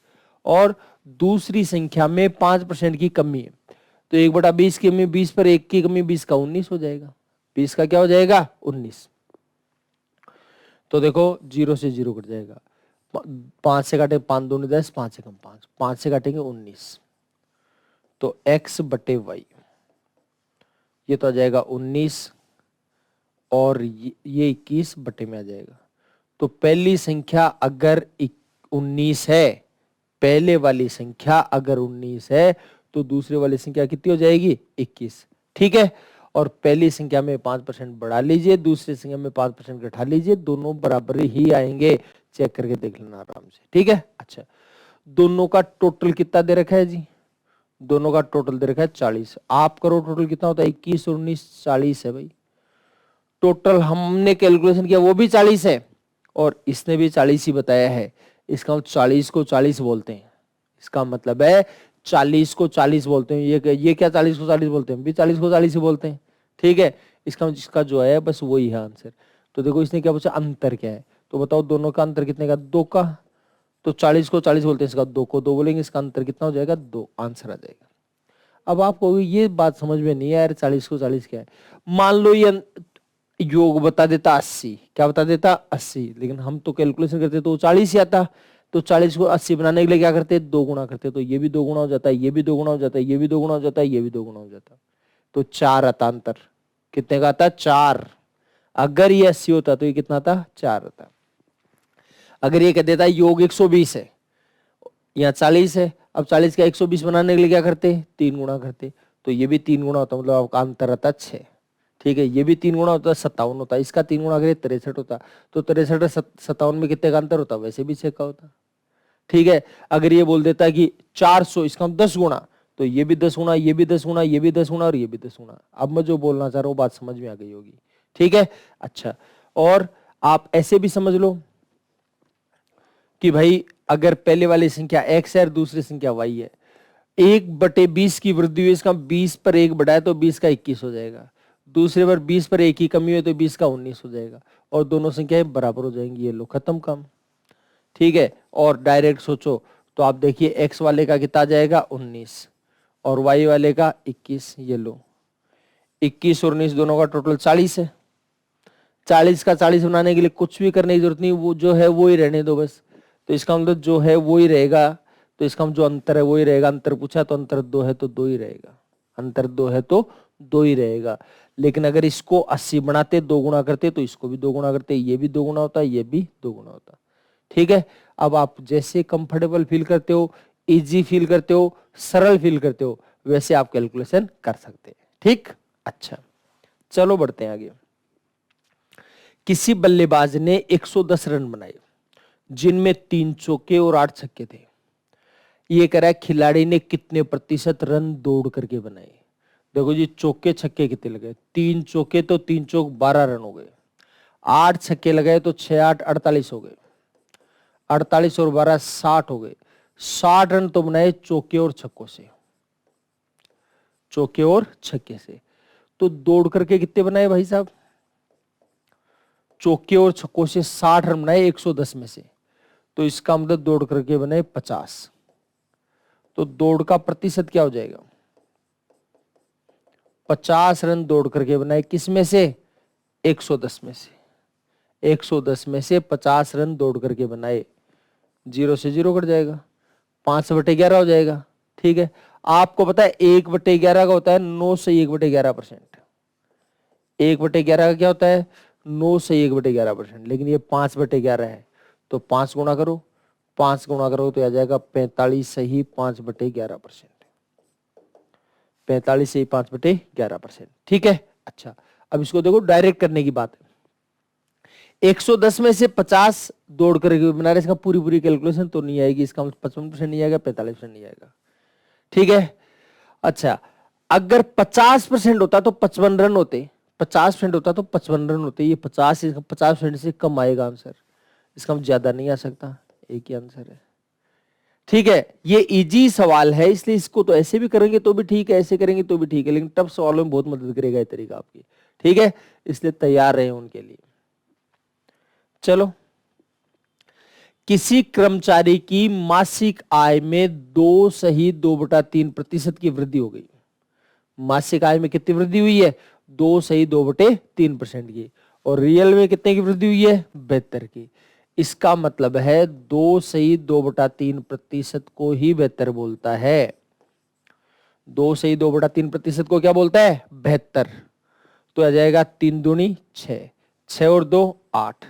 Speaker 1: और दूसरी संख्या में 5% की कमी है, तो 1/20 की कमी, 20 पर 1 की कमी, 20 का 19 हो जाएगा, 20 का क्या हो जाएगा 19। तो देखो 0 से 0 कट जाएगा, 5 से काटे 5 दूनी 10, 5 से कम 5, 5 से काटेंगे 19, तो x/y ये तो आ जाएगा 19 और ये 21 बटे में आ जाएगा। तो पहली संख्या अगर 19 है, पहले वाली संख्या अगर 19 है तो दूसरे वाली संख्या कितनी हो जाएगी 21। ठीक है, और पहली संख्या में 5% बढ़ा लीजिए, दूसरी संख्या में 5% घटा लीजिए, दोनों बराबर ही आएंगे, चेक करके देख लेना आराम से। ठीक है, अच्छा दोनों का टोटल कितना दे रखा है जी, दोनों का टोटल दे रखा है 40। आप करो टोटल कितना होता है, 21 और 19 40 है भाई। टोटल हमने कैलकुलेशन किया वो भी 40 है और इसने भी 40 ही बताया है। इसका 40 को 40 बोलते हैं, इसका मतलब है 40 को 40 बोलते हैं। ये क्या 40 को 40 बोलते हैं, हम भी 40 को 40 ही बोलते हैं। ठीक है, इसका जो है बस वही है आंसर। तो देखो इसने क्या पूछा, अंतर क्या है, तो बताओ दोनों का अंतर कितने का, 2 का। तो 40 को 40 बोलते हैं, इसका 2 को 2 बोलेंगे, इसका अंतर कितना हो जाएगा 2, आंसर आ जाएगा। अब आपको ये बात समझ में नहीं है यार 40 को 40 क्या है। मान लो ये योग बता देता 80, क्या बता देता 80, लेकिन हम तो कैलकुलेशन करते तो 40 ही आता। तो 40 को 80 बनाने के लिए क्या करते, 2 गुणा करते, तो ये भी 2 गुणा हो जाता है, ये भी 2 गुणा हो जाता है, ये भी 2 गुणा हो जाता है, ये भी 2 गुणा हो जाता है। तो 4 आता अंतर, कितने का आता 4। अगर ये 80 होता तो ये कितना था 4 आता। अगर ये कह देता योग 120 है, यहाँ 40 है, अब 40 का 120 बनाने के लिए क्या करते 3 गुणा करते, तो ये भी 3 गुणा होता, मतलब आपका अंतर आता 6। ठीक है, ये भी 3 गुणा होता है 57 होता, इसका 3 गुणा करिए 63 होता। तो 63 57 में कितने का अंतर होता, वैसे भी 6 का होता। ठीक है, अगर ये बोल देता कि 400, इसका 10 गुणा, तो ये भी 10 गुणा, ये भी 10 गुणा, ये भी 10 गुणा और ये भी 10 गुणा। अब मैं जो बोलना चाह रहा हूँ बात समझ में आ गई होगी। ठीक है, अच्छा और आप ऐसे भी समझ लो कि भाई अगर पहले वाली संख्या x है और दूसरी संख्या y है, 1/20 की वृद्धि हुई, इसका 20 पर 1 बढ़ाए तो 20 का 21 हो जाएगा, दूसरे पर 20 पर 1 की कमी हुई तो 20 का 19 हो जाएगा, और दोनों संख्याएं बराबर हो जाएंगी। ये लो खत्म काम। ठीक है, और डायरेक्ट सोचो तो आप देखिए x वाले का कितना आ जाएगा 19 और y वाले का 21। ये लो 21 और 19 दोनों का टोटल 40 है। 40 का 40 बनाने के लिए कुछ भी करने की जरूरत नहीं, वो जो है वो ही रहने दो बस। तो इसका मतलब जो है वो ही रहेगा, तो इसका जो अंतर है वो ही रहेगा। अंतर पूछा तो अंतर 2 है तो 2 ही रहेगा, अंतर 2 है तो 2 ही रहेगा। लेकिन अगर इसको 80 बनाते 2 गुणा करते तो इसको भी 2 गुणा करते, ये भी 2 गुणा होता, ये भी 2 गुणा होता। ठीक है, अब आप जैसे कंफर्टेबल फील करते हो, इजी फील करते हो, सरल फील करते हो, वैसे आप कैलकुलेशन कर सकते हैं। ठीक, अच्छा चलो बढ़ते हैं आगे। किसी बल्लेबाज ने 110 रन बनाए जिनमें 3 चौके और 8 छक्के थे। ये कह रहा है खिलाड़ी ने कितने प्रतिशत रन दौड़ करके बनाए। देखो जी चौके छक्के कितने लगे, 3 चौके तो 3 चौक 12 रन हो गए, 8 छक्के लगाए तो 6 8 48 हो गए, 48 और 12 60 हो गए। 60 रन तो बनाए चौके और छक्कों से, चौके और छक्के से। तो दौड़ करके कितने बनाए भाई साहब, चौके और छक्कों से 60 रन बनाए 110 में से, तो इसका मतलब दौड़ करके बनाए 50। तो दौड़ का प्रतिशत क्या हो जाएगा, 50 रन दौड़ करके बनाए किस में से 110 में से, 110 में से 50 रन दौड़ करके बनाए, 0 से 0 कट जाएगा, 5/11 हो जाएगा। ठीक है, आपको पता है 1/11 का होता है 9 से 1/11%, 1/11 का क्या होता है 9 से 1/11%, लेकिन ये 5/11 है, तो 5 गुणा करो, 5 गुणा करो तो आ जाएगा 45 सही 5/11%, 45 सही 5/11%। ठीक है, अच्छा अब इसको देखो डायरेक्ट करने की बात है। 110 में से 50 दौड़ करके बना रहे, इसका पूरी पूरी कैलकुलेशन तो नहीं आएगी, इसका 55% नहीं आएगा, 45% नहीं आएगा। ठीक है, अच्छा अगर 50% होता तो 55 रन होते, 50% होता तो 55 रन होते, ये 50% से कम आएगा आंसर। इसका मतलब ज्यादा नहीं आ सकता, एक ही आंसर है। ठीक है, ये इजी सवाल है इसलिए इसको तो ऐसे भी करेंगे तो भी ठीक है, ऐसे करेंगे तो भी ठीक है, लेकिन टफ सवालों में बहुत मदद करेगा ये तरीका आपकी। ठीक है, इसलिए तैयार रहे उनके लिए। चलो, किसी कर्मचारी की मासिक आय में 2.2/3% की वृद्धि हो गई। मासिक आय में कितनी वृद्धि हुई है? 2.2/3% की। और रियल में कितने की वृद्धि हुई है? 72 की। इसका मतलब है 2.2/3% को ही 72 बोलता है। 2.2/3% को क्या बोलता है? 72। तो आ जाएगा 3 दूनी 6, 6 और 2 8,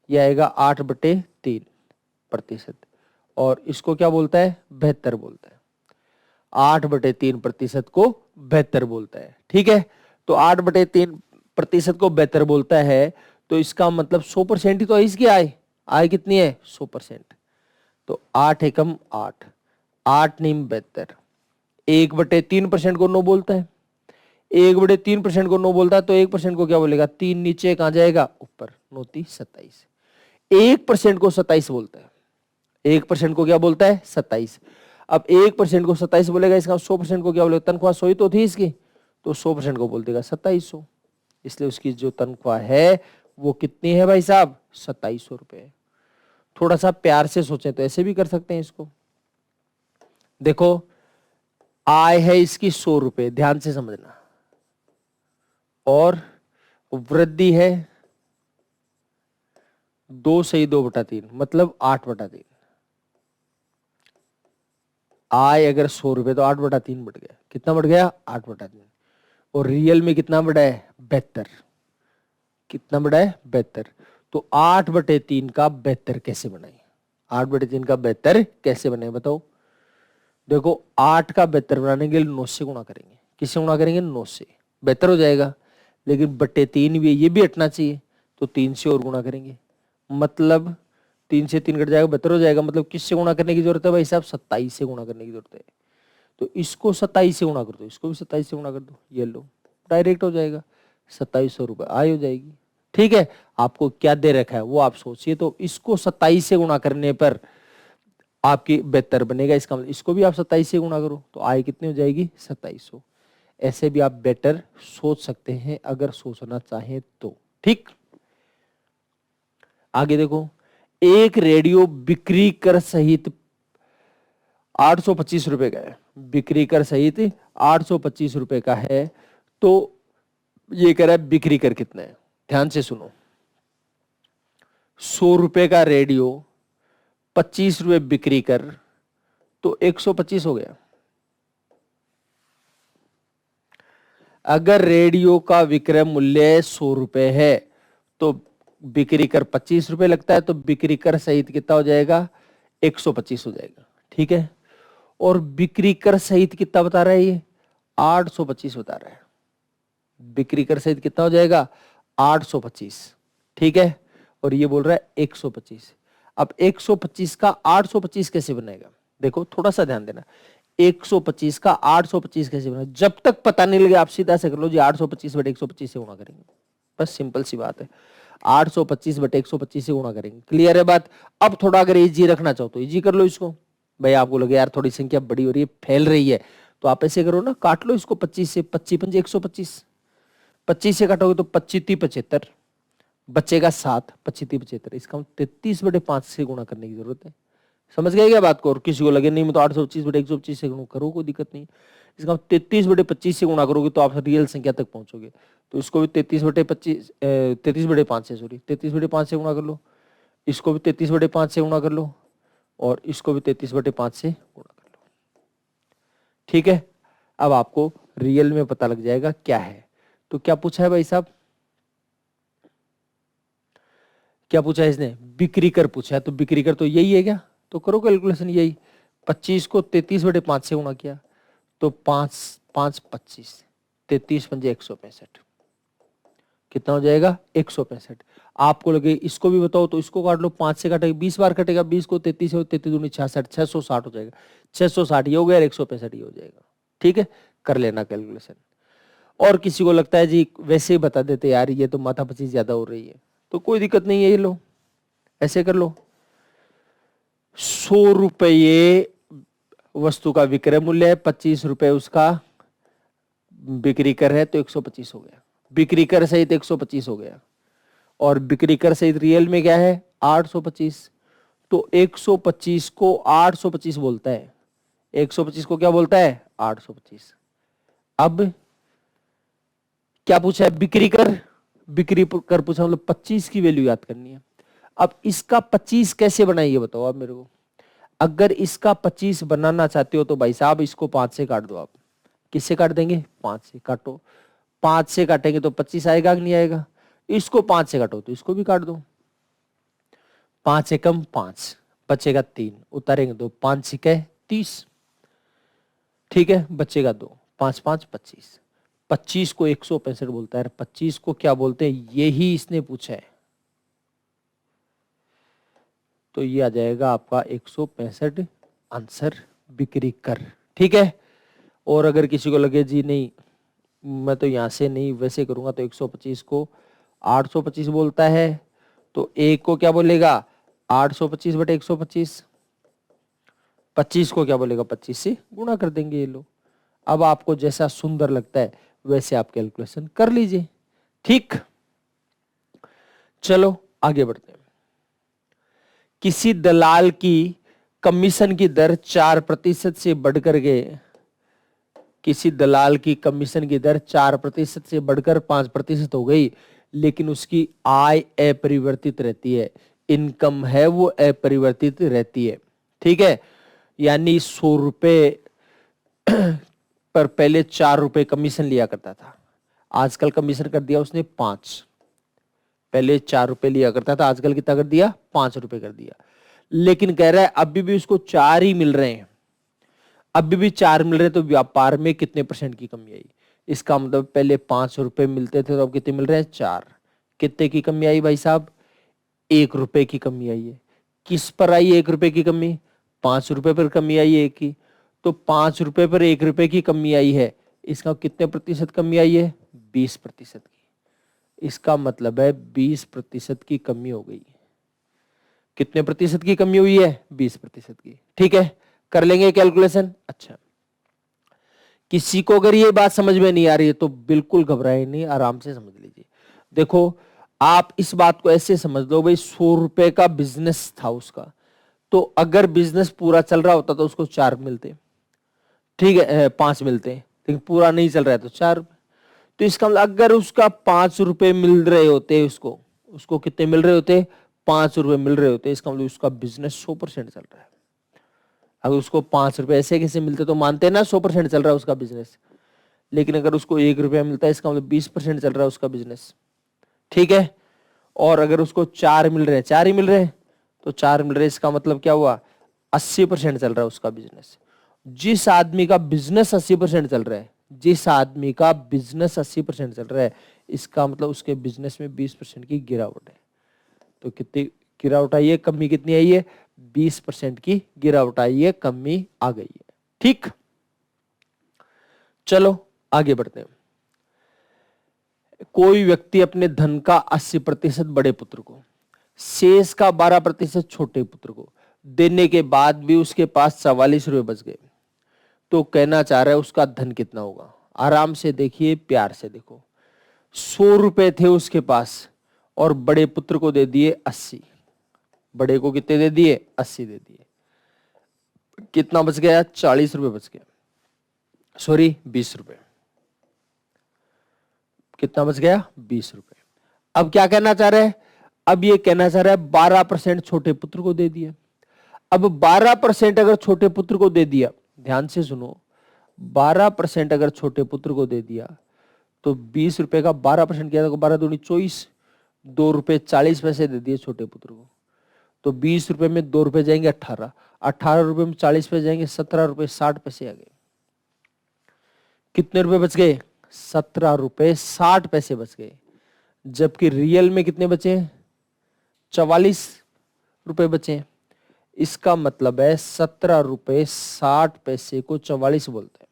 Speaker 1: यह आएगा 8/3%। और इसको क्या बोलता है? 72 बोलता है। 8/3% को 72 बोलता है। ठीक है, तो 8/3% को 72 बोलता है, तो इसका मतलब 100% ही तो है इसकी आय। आय कितनी है? 100%। तो 8 एकम 8, 8 नीम 72। 1/3% को 9 बोलता है। 1/3% को 9 बोलता है, तो 1% को क्या बोलेगा? 3 नीचे कहां जाएगा? ऊपर। 9 3 27। 1% को 27 बोलता है। 1% को क्या बोलता है? 27। अब 1% को 27 बोलेगा, इसका 100% को क्या बोलेगा? तनख्वाह 100 ही तो थी इसकी, तो 100% को बोल देगा 2700। इसलिए उसकी जो तनख्वाह है वो कितनी है भाई साहब? 2700 रुपए। थोड़ा सा प्यार से सोचें तो ऐसे भी कर सकते हैं इसको। देखो, आय है इसकी 100 रुपए, ध्यान से समझना, और वृद्धि है 2/2/3, मतलब 8/3। आय अगर 100 रुपए तो 8/3 बढ़ गया। कितना बढ़ गया? 8/3। और रियल में कितना बढ़ा है? 72। कितना बढ़ा है? 72। तो 8/3 का 72 कैसे बनाए? 8/3 का 72 कैसे बने बताओ? देखो, 8 का 72 बनाने के लिए 9 से गुणा करेंगे। किससे गुणा करेंगे? 9 से। 72 हो जाएगा, लेकिन बट्टे 3 भी है, ये भी हटना चाहिए, तो 3 से और गुणा करेंगे। मतलब 3 से 3 कट जाएगा, 72 हो जाएगा। मतलब किससे गुणा करने की जरूरत है भाई साहब? 27 से गुणा करने की जरूरत है। तो इसको 27 से गुणा कर दो, इसको भी 27 से गुणा कर दो, ये लो, डायरेक्ट हो जाएगा। 2700 रुपए आय हो जाएगी। ठीक है, आपको क्या दे रखा है वो आप सोचिए। तो इसको 27 से गुणा करने पर आपकी 72 बनेगा। इसका मतलब इसको भी आप 27 से गुणा करो, तो आय कितनी हो जाएगी? 2700। ऐसे भी आप बेटर सोच सकते हैं अगर सोचना चाहें तो। ठीक, आगे देखो, एक रेडियो बिक्री कर सहित 825 रुपए का है। बिक्री कर सहित 825 रुपए का है। तो ये कह रहा है बिक्री कर कितना है? ध्यान से सुनो, 100 रुपए का रेडियो, 25 रुपए बिक्री कर, तो 125 हो गया। अगर रेडियो का विक्रय मूल्य 100 रुपए है तो बिक्री कर 25 रुपए लगता है, तो बिक्री कर सहित कितना हो जाएगा? 125 हो जाएगा। ठीक है, और बिक्री कर सहित कितना बता रहा है ये? 825 बता रहा है। बिक्री कर सहित कितना हो जाएगा? 825। ठीक है, और ये बोल रहा है 125। अब 125 का 825 कैसे बनेगा? देखो, थोड़ा सा ध्यान देना। 125 का 825 कैसे बना? जब तक पता नहीं लगे आप सीधा से कर लो जी, 825/125 से गुणा करेंगे। बस सिंपल सी बात है, 825/125 से गुणा करेंगे। क्लियर है बात? अब थोड़ा अगर इजी रखना चाहो तो इजी कर लो इसको। भाई आपको लगे यार थोड़ी संख्या बड़ी हो रही है, फैल रही है, तो आप ऐसे करो ना, काट लो इसको 25 से। 25 पंजे 125, 25 से काटोगे तो 25 × 75 बचेगा 7, 25 × 75। इसका 33/5 से गुणा करने की जरूरत है। समझ गए क्या बात को? और किसी को लगे नहीं मैं तो 825/125 से गुणा करो, कोई दिक्कत नहीं। इसका 33/25 से गुणा करोगे तो आप रियल संख्या तक पहुंचोगे। तो इसको भी 33/25 33/5 से, सॉरी 33/5 से गुणा कर लो, इसको भी 33/5 से गुणा कर लो, और इसको भी 33/5 से गुणा कर लो। ठीक है, अब आपको रियल में पता लग जाएगा क्या है। तो क्या पूछा है भाई साहब? क्या पूछा है इसने? बिक्री कर पूछा है। तो बिक्री कर तो यही है क्या? तो करो कैलकुलेशन यही। 25 को 33/5 से गुणा किया तो 5 5 25, 33 पंजे 165, कितना हो जाएगा? 165। आपको लगे इसको भी बताओ तो इसको काट लो, 5 से काटेगा 20 बार कटेगा, 20 को 33 से 33 दूनी 66, 660 हो जाएगा। 660 ये हो गया, 165 ये हो जाएगा। ठीक है, कर लेना कैलकुलेशन। और किसी को लगता है जी वैसे ही बता देते यार ये तो माथापच्ची ज्यादा हो रही है, तो कोई दिक्कत नहीं है, ये लो ऐसे कर लो। 100 रुपये वस्तु का विक्रय मूल्य है, 25 रुपए उसका बिक्री कर है, तो 125 हो गया। बिक्री कर सहित 125 हो गया, और बिक्री कर सहित रियल में क्या है 825। तो 125 को 825 बोलता है, 125 को क्या बोलता है 825। अब क्या पूछा है बिक्री कर, बिक्री कर पूछा, मतलब 25 की वैल्यू याद करनी है। अब इसका 25 कैसे बनाइए बताओ आप मेरे को। अगर इसका 25 बनाना चाहते हो तो भाई साहब इसको 5 से काट दो आप। किससे काट देंगे 5 से, काटो। 5 से काटेंगे तो 25 आएगा कि नहीं आएगा। इसको 5 से काटो तो इसको भी काट दो। 5 एकम 5, बचेगा 3, उतारेंगे 2, 5 छिके 30, ठीक है, बचेगा 2, 5 5 25। 25 को 165 बोलता है, 25 को क्या बोलते हैं यही इसने पूछा है। तो ये आ जाएगा आपका 165 आंसर बिक्री कर, ठीक है। और अगर किसी को लगे जी नहीं मैं तो यहां से नहीं वैसे करूंगा, तो 125 को 825 बोलता है, तो एक को क्या बोलेगा 825 बटे 125, 25 को क्या बोलेगा 25 से गुणा कर देंगे ये लोग। अब आपको जैसा सुंदर लगता है वैसे आप कैलकुलेशन कर लीजिए, ठीक। चलो आगे बढ़ते हैं। किसी दलाल की कमीशन की दर 4% से बढ़कर के, किसी दलाल की कमीशन की दर 4% से बढ़कर 5% हो गई, लेकिन उसकी आय अपरिवर्तित रहती है, इनकम है वो अपरिवर्तित रहती है, ठीक है। यानी 100 रुपए पर पहले 4 रुपए कमीशन लिया करता था, आजकल कमीशन कर दिया उसने 5। पहले 4 रुपए लिया करता था, आजकल कितना कर दिया 5 रुपए कर दिया। लेकिन कह रहा है अभी भी उसको 4 ही मिल रहे हैं, अभी भी 4 मिल रहे हैं, तो व्यापार में कितने % की कमी आई। इसका मतलब पहले 5 रुपए मिलते थे तो अब कितने मिल रहे हैं 4। कितने की कमी आई भाई साहब 1 रुपए की कमी आई है। किस पर आई 1 रुपए की कमी, 5 रुपए पर कमी आई है एक की। तो 5 रुपए पर 1 रुपए की कमी आई है, इसका कितने प्रतिशत कमी आई है 20% की। इसका मतलब है 20% की कमी हो गई। कितने प्रतिशत की कमी हुई है 20% की, ठीक है। कर लेंगे कैलकुलेशन। अच्छा, किसी को अगर ये बात समझ में नहीं आ रही है तो बिल्कुल घबराए नहीं, आराम से समझ लीजिए। देखो आप इस बात को ऐसे समझ लो भाई 100 रुपए का बिजनेस था उसका, तो अगर बिजनेस पूरा चल रहा होता तो उसको 4 मिलते, ठीक है 5 मिलते, लेकिन पूरा नहीं चल रहा है तो 4। तो इसका मतलब अगर उसका 5 रुपए मिल रहे होते उसको, उसको कितने मिल रहे होते 5 रुपए मिल रहे होते, इसका मतलब उसका बिजनेस 100% चल रहा है। अगर उसको 5 रुपए ऐसे कैसे मिलते तो मानते ना 100% चल रहा है उसका बिजनेस, लेकिन अगर उसको 1 रुपया मिलता है इसका मतलब 20% चल रहा है उसका बिजनेस, ठीक है। और अगर उसको 4 मिल रहे हैं, 4 ही मिल रहे हैं, तो 4 मिल रहे हैं, इसका मतलब क्या हुआ 80% चल रहा है उसका बिजनेस। जिस आदमी का बिजनेस 80% चल रहा है, जिस आदमी का बिजनेस 80% चल रहा है, इसका मतलब उसके बिजनेस में 20% की गिरावट है। तो कितनी गिरावट आई है, कमी कितनी आई है 20% की गिरावट आई है, कमी आ गई है, ठीक। चलो आगे बढ़ते हैं। कोई व्यक्ति अपने धन का 80% बड़े पुत्र को, शेष का 12% छोटे पुत्र को देने के बाद भी उसके पास 44 रुपए बच गए, तो कहना चाह रहा है उसका धन कितना होगा। आराम से देखिए, प्यार से देखो। 100 रुपए थे उसके पास और बड़े पुत्र को दे दिए 80। बड़े को कितने दे दिए 80 दे दिए, कितना बच गया 40 रुपए बच गया, सॉरी 20 रुपए। कितना बच गया 20 रुपए। अब क्या कहना चाह रहे हैं, अब ये कहना चाह रहा है 12% छोटे पुत्र को दे दिया। अब 12% अगर छोटे पुत्र को दे दिया, ध्यान से सुनो, 12% अगर छोटे पुत्र को दे दिया तो 20 रुपए का 12% किया, 12 दूनी 24, 2 रुपए 40 पैसे दे दिए छोटे पुत्र को। तो 20 रुपए में 2 रुपए जाएंगे 18, 18 रुपए में 40 पैसे जाएंगे 17 रुपए 60 पैसे आ गए। कितने रुपए बच गए 17 रुपए 60 पैसे बच गए, जबकि रियल में कितने बचे 44 रुपए बचे। इसका मतलब है 17 रुपए 60 पैसे को 44 बोलते हैं।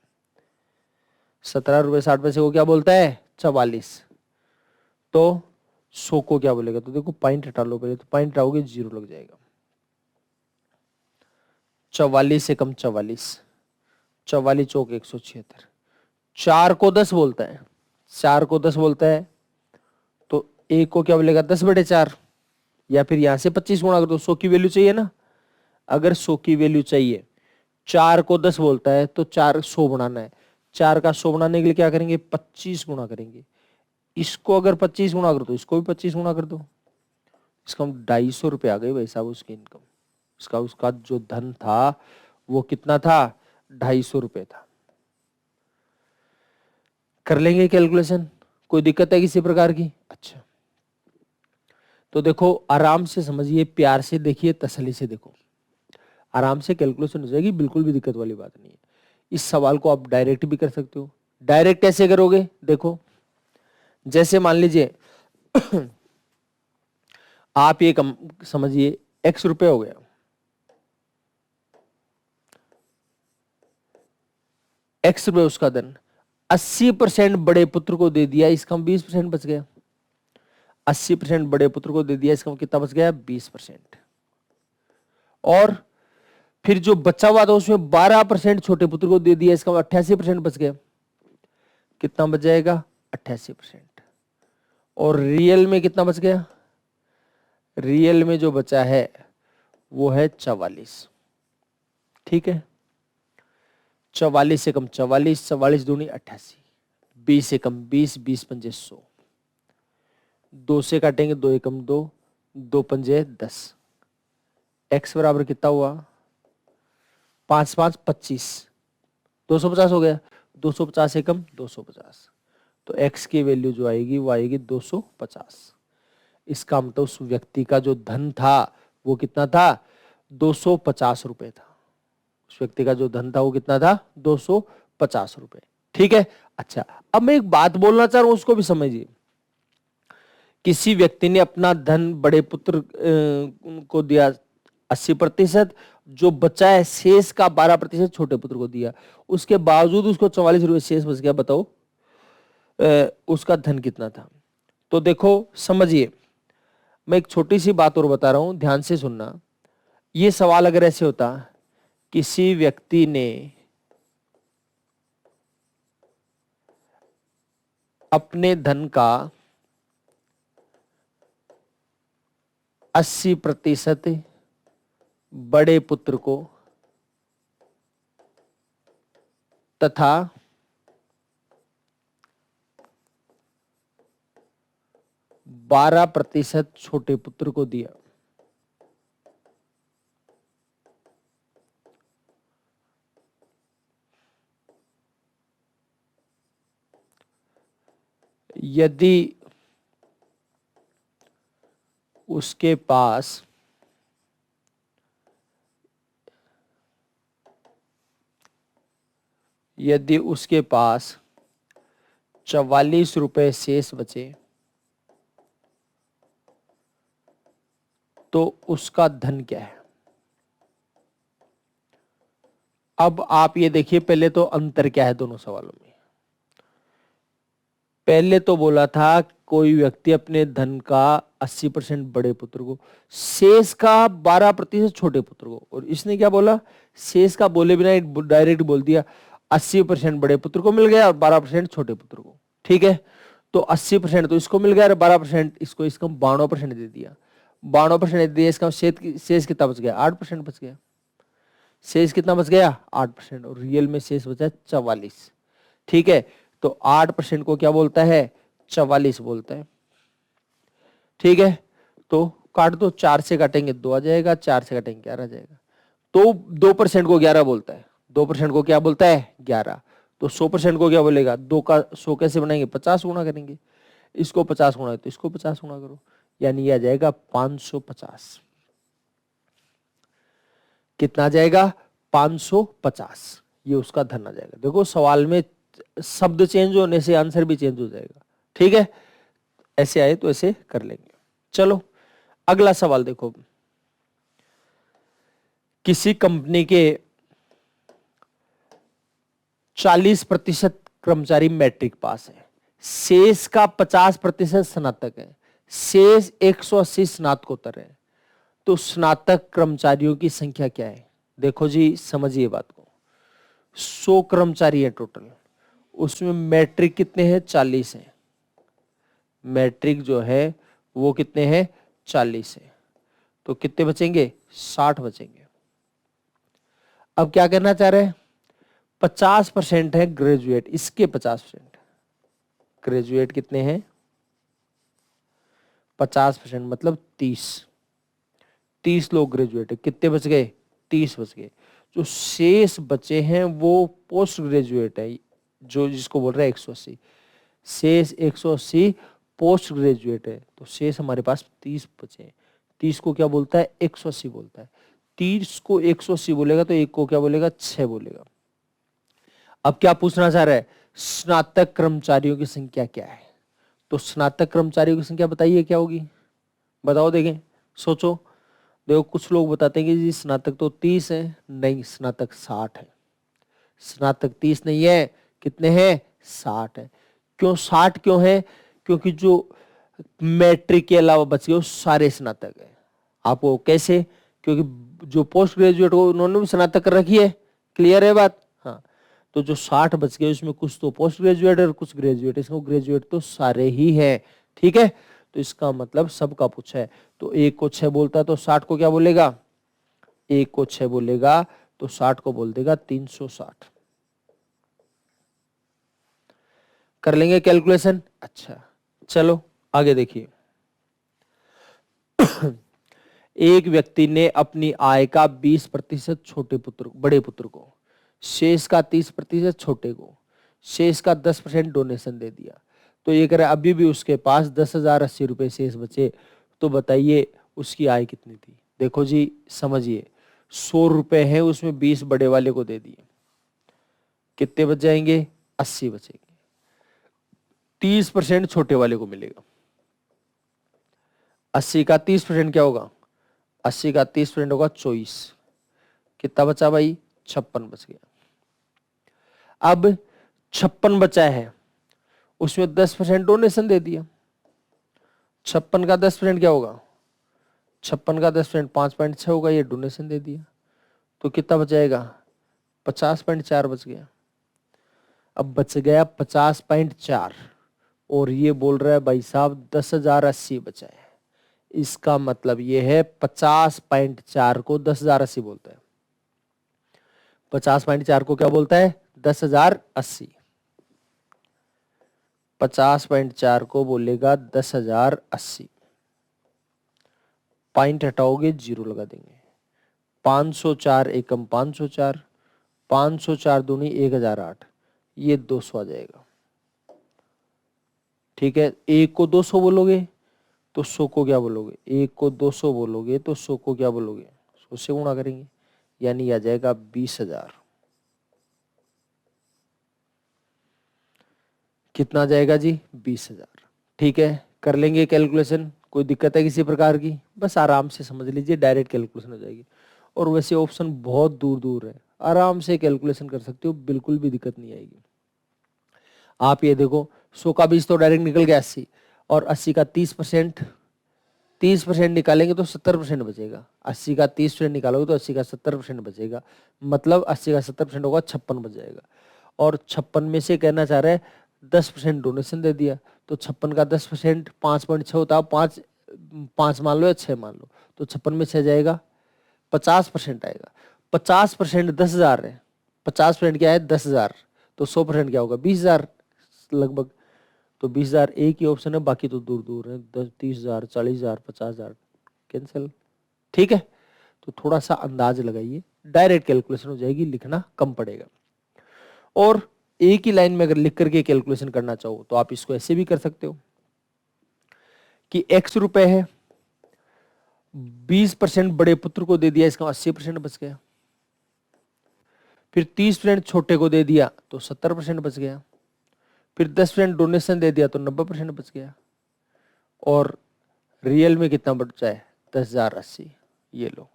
Speaker 1: 17 रुपए 60 पैसे को क्या बोलता है 44। तो 100 को क्या बोलेगा, तो देखो पॉइंट हटा लो पहले, तो पॉइंट हटाओगे 0 लग जाएगा। 44 से कम 44, 44 चौक 176। 4 को 10 बोलता है, 4 को 10 बोलता है, तो 1 को क्या बोलेगा 10/4, या फिर यहां से 25 गुणा कर दो, 100 की वैल्यू चाहिए ना। अगर 100 की वैल्यू चाहिए, 4 को 10 बोलता है, तो 4 100 बनाना है। 4 का 100 बनाने के लिए क्या करेंगे, 25 गुणा करेंगे। इसको अगर 25 गुणा कर दो, इसको भी 25 गुणा कर दो। इसका 250 रुपये आ गए भाई साहब उसकी इनकम। इसका उसका जो धन था वो कितना था, 250 रुपये था। कर लेंगे कैलकुलेशन, कोई दिक्कत है किसी प्रकार की? अच्छा, तो देखो आराम से समझिए, प्यार से देखिए, तसल्ली से देखो, आराम से कैलकुलेशन हो जाएगी, बिल्कुल भी दिक्कत वाली बात नहीं है। इस सवाल को आप डायरेक्ट भी कर सकते हो। डायरेक्ट कैसे करोगे, देखो जैसे मान लीजिए आप ये कम समझिए, x रुपए हो गया, x रुपए उसका धन, 80% बड़े पुत्र को दे दिया, इसका 20% बच गया। 80% बड़े पुत्र को दे दिया, इसका कितना बच गया, 20%। और फिर जो बचा हुआ था उसमें 12% छोटे पुत्र को दे दिया, इसका 88% बच गया। कितना बच जाएगा, 88%। और रियल में कितना बच गया, रियल में जो बचा है वो है 44। ठीक है, 44 से कम 44, 44 दूनी 88, 20 से कम 20, 20 पंजे 100, 2 से काटेंगे 2 एकम 2, 2 पंजे 10। x बराबर कितना हुआ, 5 5 25, 250 हो गया। 250 एकम 250, तो x की वैल्यू जो आएगी वो आएगी 250। इसका मतलब उस व्यक्ति का जो धन था वो कितना था, 250 रुपए था। उस व्यक्ति का जो धन था वो कितना था, 250 रुपए। ठीक है, अच्छा अब मैं एक बात बोलना चाह रहा हूं, उसको भी समझिए। किसी व्यक्ति ने अपना धन बड़े पुत्र को दिया 80%, जो बचा है शेष का 12% छोटे पुत्र को दिया, उसके बावजूद उसको 44 रुपए शेष बच गया। बताओ उसका धन कितना था। तो देखो समझिए, मैं एक छोटी सी बात और बता रहा हूं, ध्यान से सुनना। यह सवाल अगर ऐसे होता, किसी व्यक्ति ने अपने धन का 80% बड़े पुत्र को तथा 12% छोटे पुत्र को दिया, यदि उसके पास यदि उसके पास 44 रुपए शेष बचे, तो उसका धन क्या है। अब आप ये देखिए, पहले तो अंतर क्या है दोनों सवालों में। पहले तो बोला था कोई व्यक्ति अपने धन का 80% बड़े पुत्र को, शेष का 12% छोटे पुत्र को, और इसने क्या बोला, शेष का बोले बिना डायरेक्ट बोल दिया 80% बड़े पुत्र को मिल गया और 12% छोटे पुत्र को। ठीक है, तो 80% तो इसको मिल गया और 12% इसको, इसका 92% दे दिया। 92% दे दिया, इसका शेष कितना बच गया, 8% बच गया। शेष कितना बच गया, 8%, और रियल में शेष बचा 44। ठीक है, तो 8% को क्या बोलता है, 44 बोलता है। ठीक है, तो काट दो, 4 से काटेंगे 2 आ जाएगा, 4 से काटेंगे 11 आ जाएगा। तो 2% को 11 बोलता है, 2% को क्या बोलता है, 11। तो 100% को क्या बोलेगा, 2 का 100 कैसे बनाएंगे, 50 गुणा करेंगे। इसको 50 गुणा तो इसको 50 गुणा करो, यानी ये आ जाएगा 550। कितना आ जाएगा, 550। ये उसका धन आ जाएगा। देखो सवाल में शब्द चेंज होने से आंसर भी चेंज हो जाएगा। ठीक है, ऐसे आए तो ऐसे कर लेंगे। चलो अगला सवाल देखो। किसी कंपनी के 40% कर्मचारी मैट्रिक पास है, शेष का 50% स्नातक है, शेष 180 स्नातकोत्तर है, तो स्नातक कर्मचारियों की संख्या क्या है? देखो जी, समझिए बात को। 100 कर्मचारी है टोटल, उसमें मैट्रिक कितने हैं? 40 हैं। मैट्रिक जो है वो कितने हैं? 40 है। तो कितने बचेंगे? 60 बचेंगे। अब क्या करना चाह रहे हैं? 50% है ग्रेजुएट, इसके 50%। ग्रेजुएट कितने हैं? 50% मतलब 30 लोग ग्रेजुएट है। कितने बच गए? 30 बच गए। जो शेष बचे हैं वो पोस्ट ग्रेजुएट है, जो जिसको बोल रहे हैं 180। शेष 180 पोस्ट ग्रेजुएट है, तो शेष हमारे पास 30 बचे हैं। 30 को क्या बोलता है? 180 बोलता है। 30 को 180 बोलेगा तो एक को क्या बोलेगा? 6 बोलेगा। अब क्या पूछना चाह रहा है? स्नातक कर्मचारियों की संख्या क्या है? तो स्नातक कर्मचारियों की संख्या बताइए क्या होगी? बताओ, देखें, सोचो। देखो, कुछ लोग बताते हैं कि जी स्नातक तो 30 है। नहीं, स्नातक 60 है। स्नातक 30 नहीं है, कितने हैं? 60 है। क्यों 60 क्यों है? क्योंकि जो मैट्रिक के अलावा बच गए वो सारे स्नातक है। आपको कैसे? क्योंकि जो पोस्ट ग्रेजुएट हो उन्होंने भी स्नातक कर रखी है। क्लियर है बात? हाँ। तो जो 60 बच गए उसमें कुछ तो पोस्ट ग्रेजुएट और कुछ ग्रेजुएट, इसको ग्रेजुएट तो सारे ही है। ठीक है, तो इसका मतलब सबका पूछा है। तो एक को 6 बोलता है तो 60 को क्या बोलेगा? एक को 6 बोलेगा तो 60 को बोल देगा 360। कर लेंगे कैलकुलेशन? अच्छा, चलो आगे देखिए। एक व्यक्ति ने अपनी आय का 20% बड़े पुत्र को, शेष का 30% छोटे को, शेष का 10% डोनेशन दे दिया। तो ये कह रहा है अभी भी उसके पास 10,080 रुपये शेष बचे, तो बताइए उसकी आय कितनी थी? देखो जी, समझिए। 100 रुपए है, उसमें 20 बड़े वाले को दे दिए, कितने बच जाएंगे? 80 बचेंगे। 30% छोटे वाले को मिलेगा। 80 का 30% क्या होगा? 80 का 30% होगा 24। कितना बचा भाई? 56 बच गया। अब 56 बचा है, उसमें 10% डोनेशन दे दिया। 56 का 10% क्या होगा? 56 का 10% 5.6 होगा, ये डोनेशन दे दिया। तो कितना बच जाएगा? 50.4 बच गया। अब बच गया 50.4, और ये बोल रहा है भाई साहब 10,080 बचा है। इसका मतलब ये है 50.4 को 10,080 बोलता है। 50.4 को क्या बोलता है? 10,080। 50.4 को बोलेगा 10,080। पॉइंट हटाओगे, जीरो लगा देंगे। 504 एकम 504, 504 दूनी 1,008, ये 200 आ जाएगा। ठीक है, एक को 200 बोलोगे तो 100 को क्या बोलोगे? एक को 200 बोलोगे तो 100 को क्या बोलोगे? 100 से गुणा करेंगे, यानी आ जाएगा 20,000। कितना आ जाएगा जी? 20,000। ठीक है, कर लेंगे कैलकुलेशन। कोई दिक्कत है किसी प्रकार की? बस आराम से समझ लीजिए, डायरेक्ट कैलकुलेशन हो जाएगी। और वैसे ऑप्शन बहुत दूर दूर है, आराम से कैलकुलेशन कर सकते हो, बिल्कुल भी दिक्कत नहीं आएगी। आप ये देखो, 100 का 20 तो डायरेक्ट निकल गया 80, और 80 का 30%, 30% निकालेंगे तो 70% बचेगा। 80 का 30% निकालोगे तो 80 का 70% बचेगा, मतलब 80 का 70% होगा 56 बच जाएगा। और 56 में से कहना चाह रहे हैं 10% डोनेशन दे दिया, तो 56 का 10% 5.6 होता है। 5 मान लो या 6 मान लो, तो 56 में 6 जाएगा, 50% आएगा। 50% 10,000 है, 50% क्या है? 10,000। तो 100% क्या होगा? 20,000 लगभग। तो 20,000 एक ही ऑप्शन है, बाकी तो दूर दूर है। 10, 30,000, 40,000, 50,000 कैंसिल। ठीक है, तो थोड़ा सा अंदाज लगाइए, डायरेक्ट कैलकुलेशन हो जाएगी, लिखना कम पड़ेगा। और एक ही लाइन में अगर लिख करके कैलकुलेशन करना चाहो तो आप इसको ऐसे भी कर सकते हो कि x रुपए है, 20% बड़े पुत्र को दे दिया, इसका 80% बच गया। फिर 30% छोटे को दे दिया तो 70% बच गया। फिर 10% डोनेशन दे दिया तो 90% बच गया। और रियल में कितना बचा है? 10,080। ये लो,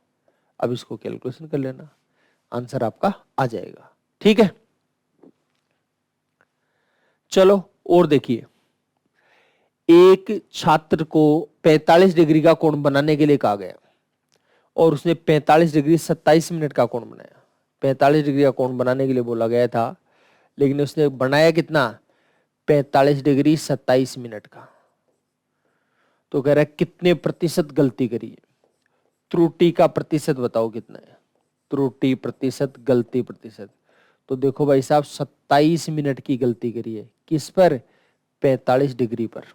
Speaker 1: अब इसको कैलकुलेशन कर लेना, आंसर आपका आ जाएगा। ठीक है, चलो और देखिए। एक छात्र को 45 डिग्री का कोण बनाने के लिए कहा गया और उसने 45 डिग्री 27 मिनट का कोण बनाया। 45 डिग्री का कोण बनाने के लिए बोला गया था, लेकिन उसने बनाया कितना? 45 डिग्री 27 मिनट का। तो कह रहा है कितने प्रतिशत गलती करी है? त्रुटि का प्रतिशत बताओ कितना है? त्रुटि प्रतिशत, गलती प्रतिशत। तो देखो भाई साहब 27 मिनट की गलती करी है। किस पर? 45 डिग्री पर।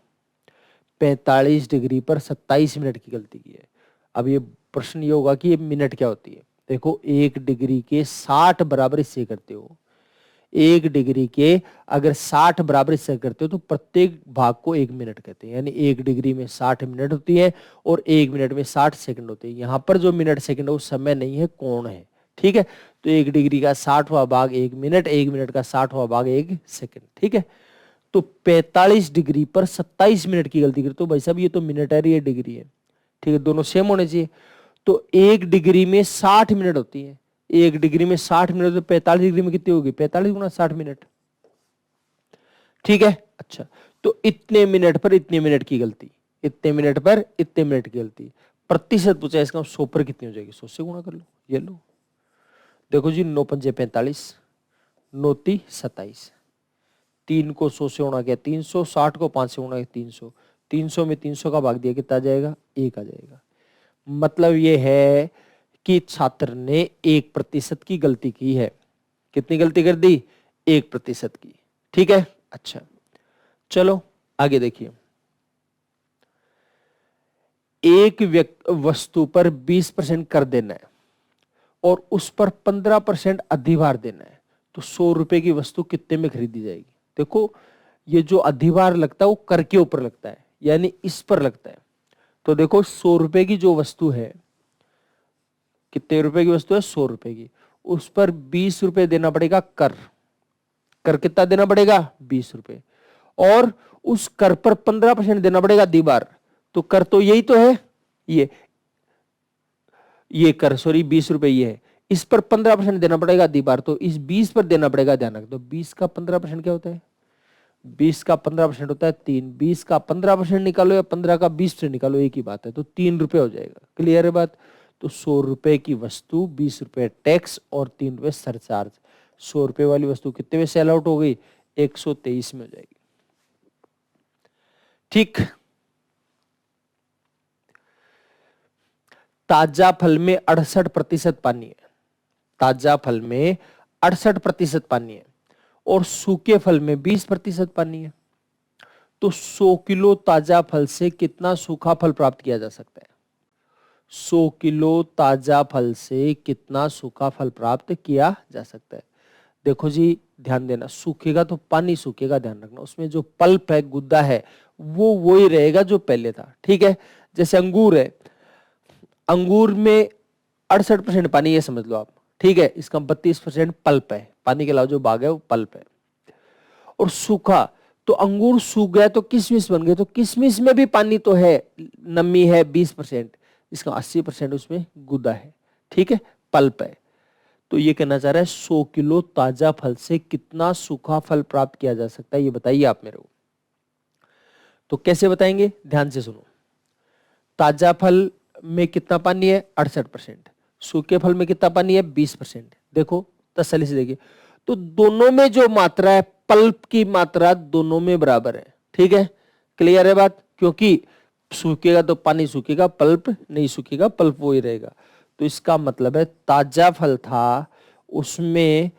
Speaker 1: 45 डिग्री पर 27 मिनट की गलती की है। अब ये प्रश्न ये होगा कि ये मिनट क्या होती है? देखो 1 डिग्री के 60 बराबर हिस्से करते हो। 1 डिग्री के अगर 60 बराबर हिस्से करते हो तो प्रत्येक भाग को 1 मिनट कहते हैं। यानी 1 डिग्री में 60 मिनट होती है और 1 मिनट में 60 सेकंड होते हैं। यहाँ पर जो मिनट सेकंड है वो समय नहीं है, कोण है। ठीक है, तो 1 डिग्री का 60वां भाग 1 मिनट, 1 मिनट का 60वां भाग 1 सेकंड। ठीक है, तो 45 डिग्री पर 27 मिनट की गलती करते हो। भाई साहब ये तो मिनट है, ये डिग्री है। ठीक है, दोनों सेम होने चाहिए। तो 1 डिग्री में 60 मिनट होती है। 1 डिग्री में 60 मिनट, तो 45 डिग्री में कितनी होगी? 45 गुना 60 मिनट। ठीक है, अच्छा, तो इतने मिनट पर इतने मिनट की गलती, इतने मिनट पर इतने मिनट की गलती। प्रतिशत पूछा, इसका 100 पर कितनी हो जाएगी? 100 से गुणा कर लो। ये लो, देखो जी, 9 पंजे 45, 9 ती 27, 3 को 100 से गुणा किया 300, 60 को 5 से गुणा किया 300, 300 में 300 का भाग दिया कितना आ जाएगा? 1 आ जाएगा। मतलब ये है कि छात्र ने 1% की गलती की है। कितनी गलती कर दी? 1% की। ठीक है, अच्छा, चलो आगे देखिए। एक वस्तु पर 20% कर देना है और उस पर 15% अधिभार देना है, तो 100 रुपए की वस्तु कितने में खरीदी जाएगी? देखो ये जो अधिभार लगता है वो कर के ऊपर लगता है, यानी इस पर लगता है। तो देखो 100 रुपए की जो वस्तु है, कितने रुपए की वस्तु है? 100 रुपए की। उस पर 20 रुपए देना पड़ेगा कर। कर कितना देना पड़ेगा? 20 रुपए। और उस कर पर 15% देना पड़ेगा अधिभार। तो कर तो यही तो है, ये कर, सॉरी 20 रुपए ये है। इस पर 15% देना पड़ेगा अधिभार, तो इस 20 पर देना पड़ेगा, ध्यान रख दो। 20 का 15% क्या होता है? 20 का 15% होता है 3। 20 का 15% निकालो या 15 का 20 से निकालो, एक ही बात है। तो 3 रुपए हो जाएगा। क्लियर है बात? तो 100 रुपए की वस्तु, 20 रुपए टैक्स और 3 रुपए सरचार्ज। 100 रुपए वाली वस्तु कितने में सेल आउट हो गई? 123 में हो जाएगी। ठीक, ताजा फल में 68% पानी है। ताजा फल में 68% पानी है और सूखे फल में 20% पानी है। तो 100 किलो ताजा फल से कितना सूखा फल प्राप्त किया जा सकता है? 100 किलो ताजा फल से कितना सूखा फल प्राप्त किया जा सकता है? देखो जी, ध्यान देना, सूखेगा तो पानी सूखेगा, ध्यान रखना। उसमें जो पल्प है, गुद्दा है, वो वही रहेगा जो पहले था। ठीक है, जैसे अंगूर है, अंगूर में 68% पानी, ये समझ लो आप। ठीक है, इसका 32% पल्प है। पानी के अलावा जो भाग है वो पल्प है। और सूखा, तो अंगूर सूख गया तो किशमिश बन गए, तो किशमिश में भी पानी तो है, नमी है 20%, इसका 80% उसमें गुदा है। ठीक है, पल्प है। तो ये कहना चाह रहा है 100 किलो ताजा फल से कितना सूखा फल प्राप्त किया जा सकता है, ये बताइए आप मेरे को। तो कैसे बताएंगे? ध्यान से सुनो। ताजा फल में कितना पानी है? 68%। सूखे फल में कितना पानी है? 20%। देखो तसल्ली से देखिए, तो दोनों में जो मात्रा है, पल्प की मात्रा दोनों में बराबर है। ठीक है, क्लियर है बात? क्योंकि सूखेगा तो पानी सूखेगा, पल्प नहीं सूखेगा, पल्प वो ही रहेगा। तो इसका मतलब है ताजा फल था, उसमें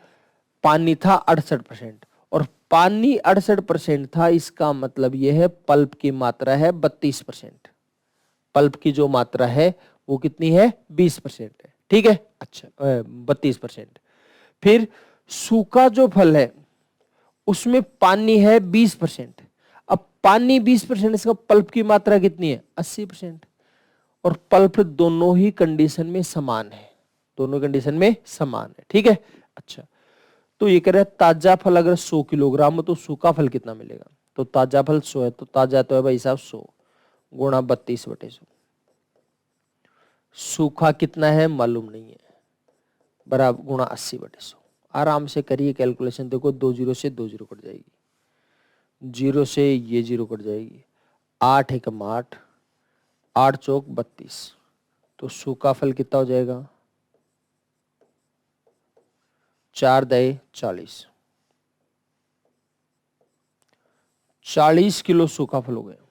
Speaker 1: पानी था 68% और पानी 68% था, इसका मतलब यह है पल्प की मात्रा है 32%। पल्प की जो मात्रा है वो कितनी है? 20% है। ठीक है, अच्छा 32%। फिर सूखा जो फल है उसमें पानी है 20%। अब पानी 20%, इसका पल्प की मात्रा कितनी है? 80%। और पल्प दोनों ही कंडीशन में समान है, दोनों कंडीशन में समान है। ठीक है, अच्छा, तो ये कह रहा है ताजा फल अगर 100 किलोग्राम हो तो सूखा फल कितना मिलेगा? तो ताजा फल 100 है, तो ताजा तो है भाई साहब 100 गुणा 32/100। सूखा कितना है मालूम नहीं है, बराबर गुणा 80/100। आराम से करिए कैलकुलेशन। देखो 2 जीरो से 2 जीरो कट जाएगी, जीरो से ये जीरो कट जाएगी, 8 एकम 8, 8 चौक 32, तो सूखा फल कितना हो जाएगा? 4 दए 40, 40 किलो सूखा फल हो गया।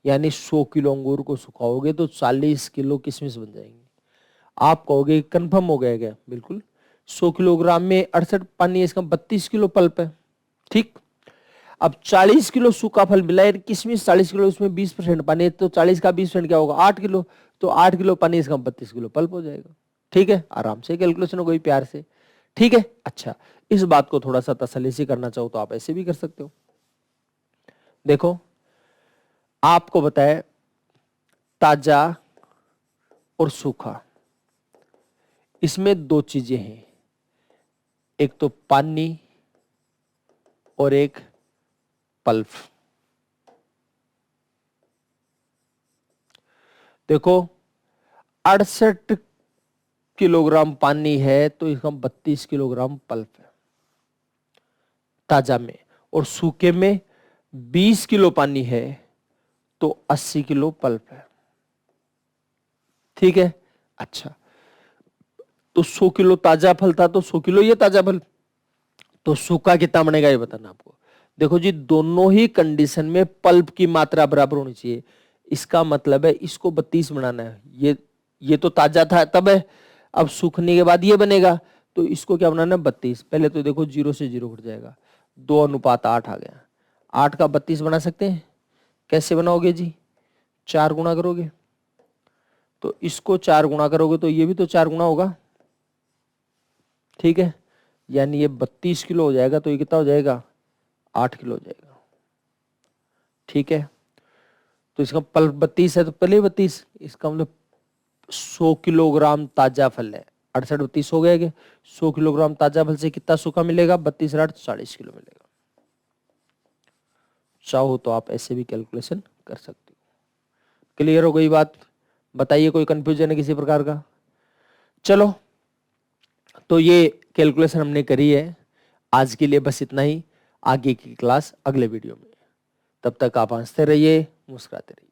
Speaker 1: यानी 100 किलो अंगूर को सुखाओगे तो 40 किलो किशमिश बन जाएंगे। आप कहोगे कंफर्म हो गया क्या? बिल्कुल। 100 किलोग्राम में 68 पानी है, इसका 32 किलो पल्प है। ठीक, अब 40 किलो सूखा फल मिला है, किशमिश 40 किलो, उसमें 20% पानी है, तो 40 का 20% क्या होगा? 8 किलो। तो 8 किलो पानी, इसका 32 किलो पल्प हो जाएगा। ठीक है, आराम से कैलकुलेशन हो गई, प्यार से। ठीक है, अच्छा, इस बात को थोड़ा सा तसल्ली से करना चाहो तो आप ऐसे भी कर सकते हो। देखो, आपको बताया ताजा और सूखा, इसमें दो चीजें हैं, एक तो पानी और एक पल्प। देखो, 68 किलोग्राम पानी है तो इसका 32 किलोग्राम पल्प है ताजा में, और सूखे में 20 किलो पानी है तो 80 किलो पल्प है। ठीक है, अच्छा, तो 100 किलो ताजा फल था तो 100 किलो ये ताजा फल, तो सूखा कितना बनेगा ये बताना आपको। देखो जी, दोनों ही कंडीशन में पल्प की मात्रा बराबर होनी चाहिए। इसका मतलब है इसको 32 बनाना है, ये तो ताजा था तब है, अब सूखने के बाद ये बनेगा, तो इसको क्या बनाना है? 32। पहले तो देखो 0 से 0 कट जाएगा, 2:8 आ गया। 8 का 32 बना सकते हैं? कैसे बनाओगे जी? 4 गुणा करोगे, तो इसको 4 गुणा करोगे तो ये भी तो 4 गुणा होगा। ठीक है, यानी ये 32 किलो हो जाएगा, तो ये कितना हो जाएगा? 8 किलो हो जाएगा। ठीक है, तो इसका पल्प 32 है तो पहले 32, इसका मतलब 100 किलोग्राम ताजा फल है, 68 32 हो गया। 100 किलोग्राम ताजा फल से कितना सूखा मिलेगा? 32 8 40 किलो मिलेगा। चाहो तो आप ऐसे भी कैलकुलेशन कर सकते हो। क्लियर हो गई बात? बताइए, कोई कंफ्यूजन है किसी प्रकार का? चलो, तो ये कैलकुलेशन हमने करी है। आज के लिए बस इतना ही, आगे की क्लास अगले वीडियो में। तब तक आप हंसते रहिए, मुस्कुराते रहिए।